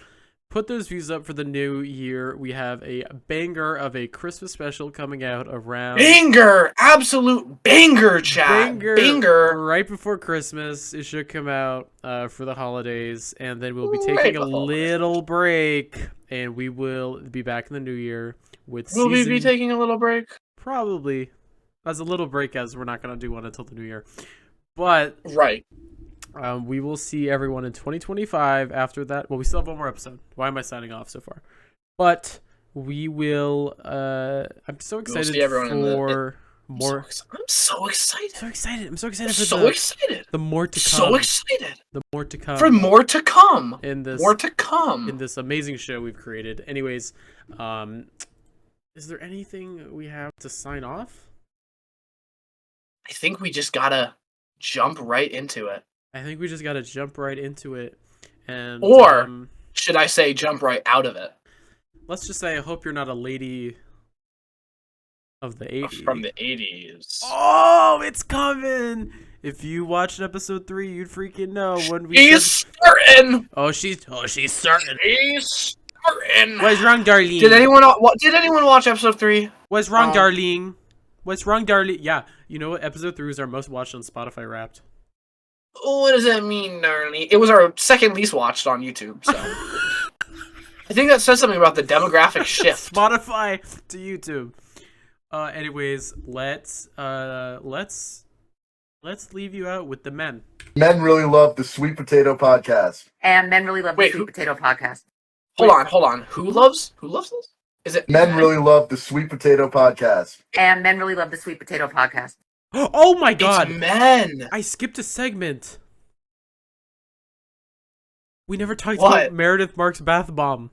[SPEAKER 3] Put those views up for the new year. We have a banger of a Christmas special coming out around...
[SPEAKER 4] Banger! Absolute banger, chat! Banger!
[SPEAKER 3] Right before Christmas. It should come out for the holidays. And then we'll be taking a little break. And we will be back in the new year with
[SPEAKER 4] Will we be taking a little break?
[SPEAKER 3] Probably. As a little break, as we're not going to do one until the new year. But...
[SPEAKER 4] Right.
[SPEAKER 3] We will see everyone in 2025 after that. Well, we still have one more episode. Why am I signing off so far? But we will... I'm so excited for more...
[SPEAKER 4] I'm so excited.
[SPEAKER 3] I'm so excited for
[SPEAKER 4] excited.
[SPEAKER 3] The more to come.
[SPEAKER 4] So excited.
[SPEAKER 3] The more to come.
[SPEAKER 4] For more to come.
[SPEAKER 3] In this,
[SPEAKER 4] more to come.
[SPEAKER 3] In this amazing show we've created. Anyways, is there anything we have to sign off?
[SPEAKER 4] I think we just gotta jump right into it.
[SPEAKER 3] And
[SPEAKER 4] should I say jump right out of it?
[SPEAKER 3] Let's just say I hope you're not a lady of the 80s.
[SPEAKER 4] From the 80s.
[SPEAKER 3] Oh, it's coming! If you watched episode 3, you'd freaking know when we...
[SPEAKER 4] She's certain!
[SPEAKER 3] She's certain.
[SPEAKER 4] She's certain!
[SPEAKER 3] What's wrong, darling?
[SPEAKER 4] Did anyone watch episode 3?
[SPEAKER 3] What's wrong, darling? What's wrong, darling? Yeah, you know what? Episode 3 was our most watched on Spotify Wrapped.
[SPEAKER 4] What does that mean, darling? It was our second least watched on YouTube, so... I think that says something about the demographic shift.
[SPEAKER 3] Spotify to YouTube. Anyways, let's leave you out with the men.
[SPEAKER 7] Men really love the Sweet Potato Podcast.
[SPEAKER 8] And men really love the Sweet Potato Podcast.
[SPEAKER 4] Hold on. Who loves this? Is it
[SPEAKER 7] Men really love the Sweet Potato Podcast.
[SPEAKER 8] And men really love the Sweet Potato Podcast.
[SPEAKER 3] Oh my god!
[SPEAKER 4] It's men!
[SPEAKER 3] I skipped a segment. We never talked about Meredith Marks' bath bomb.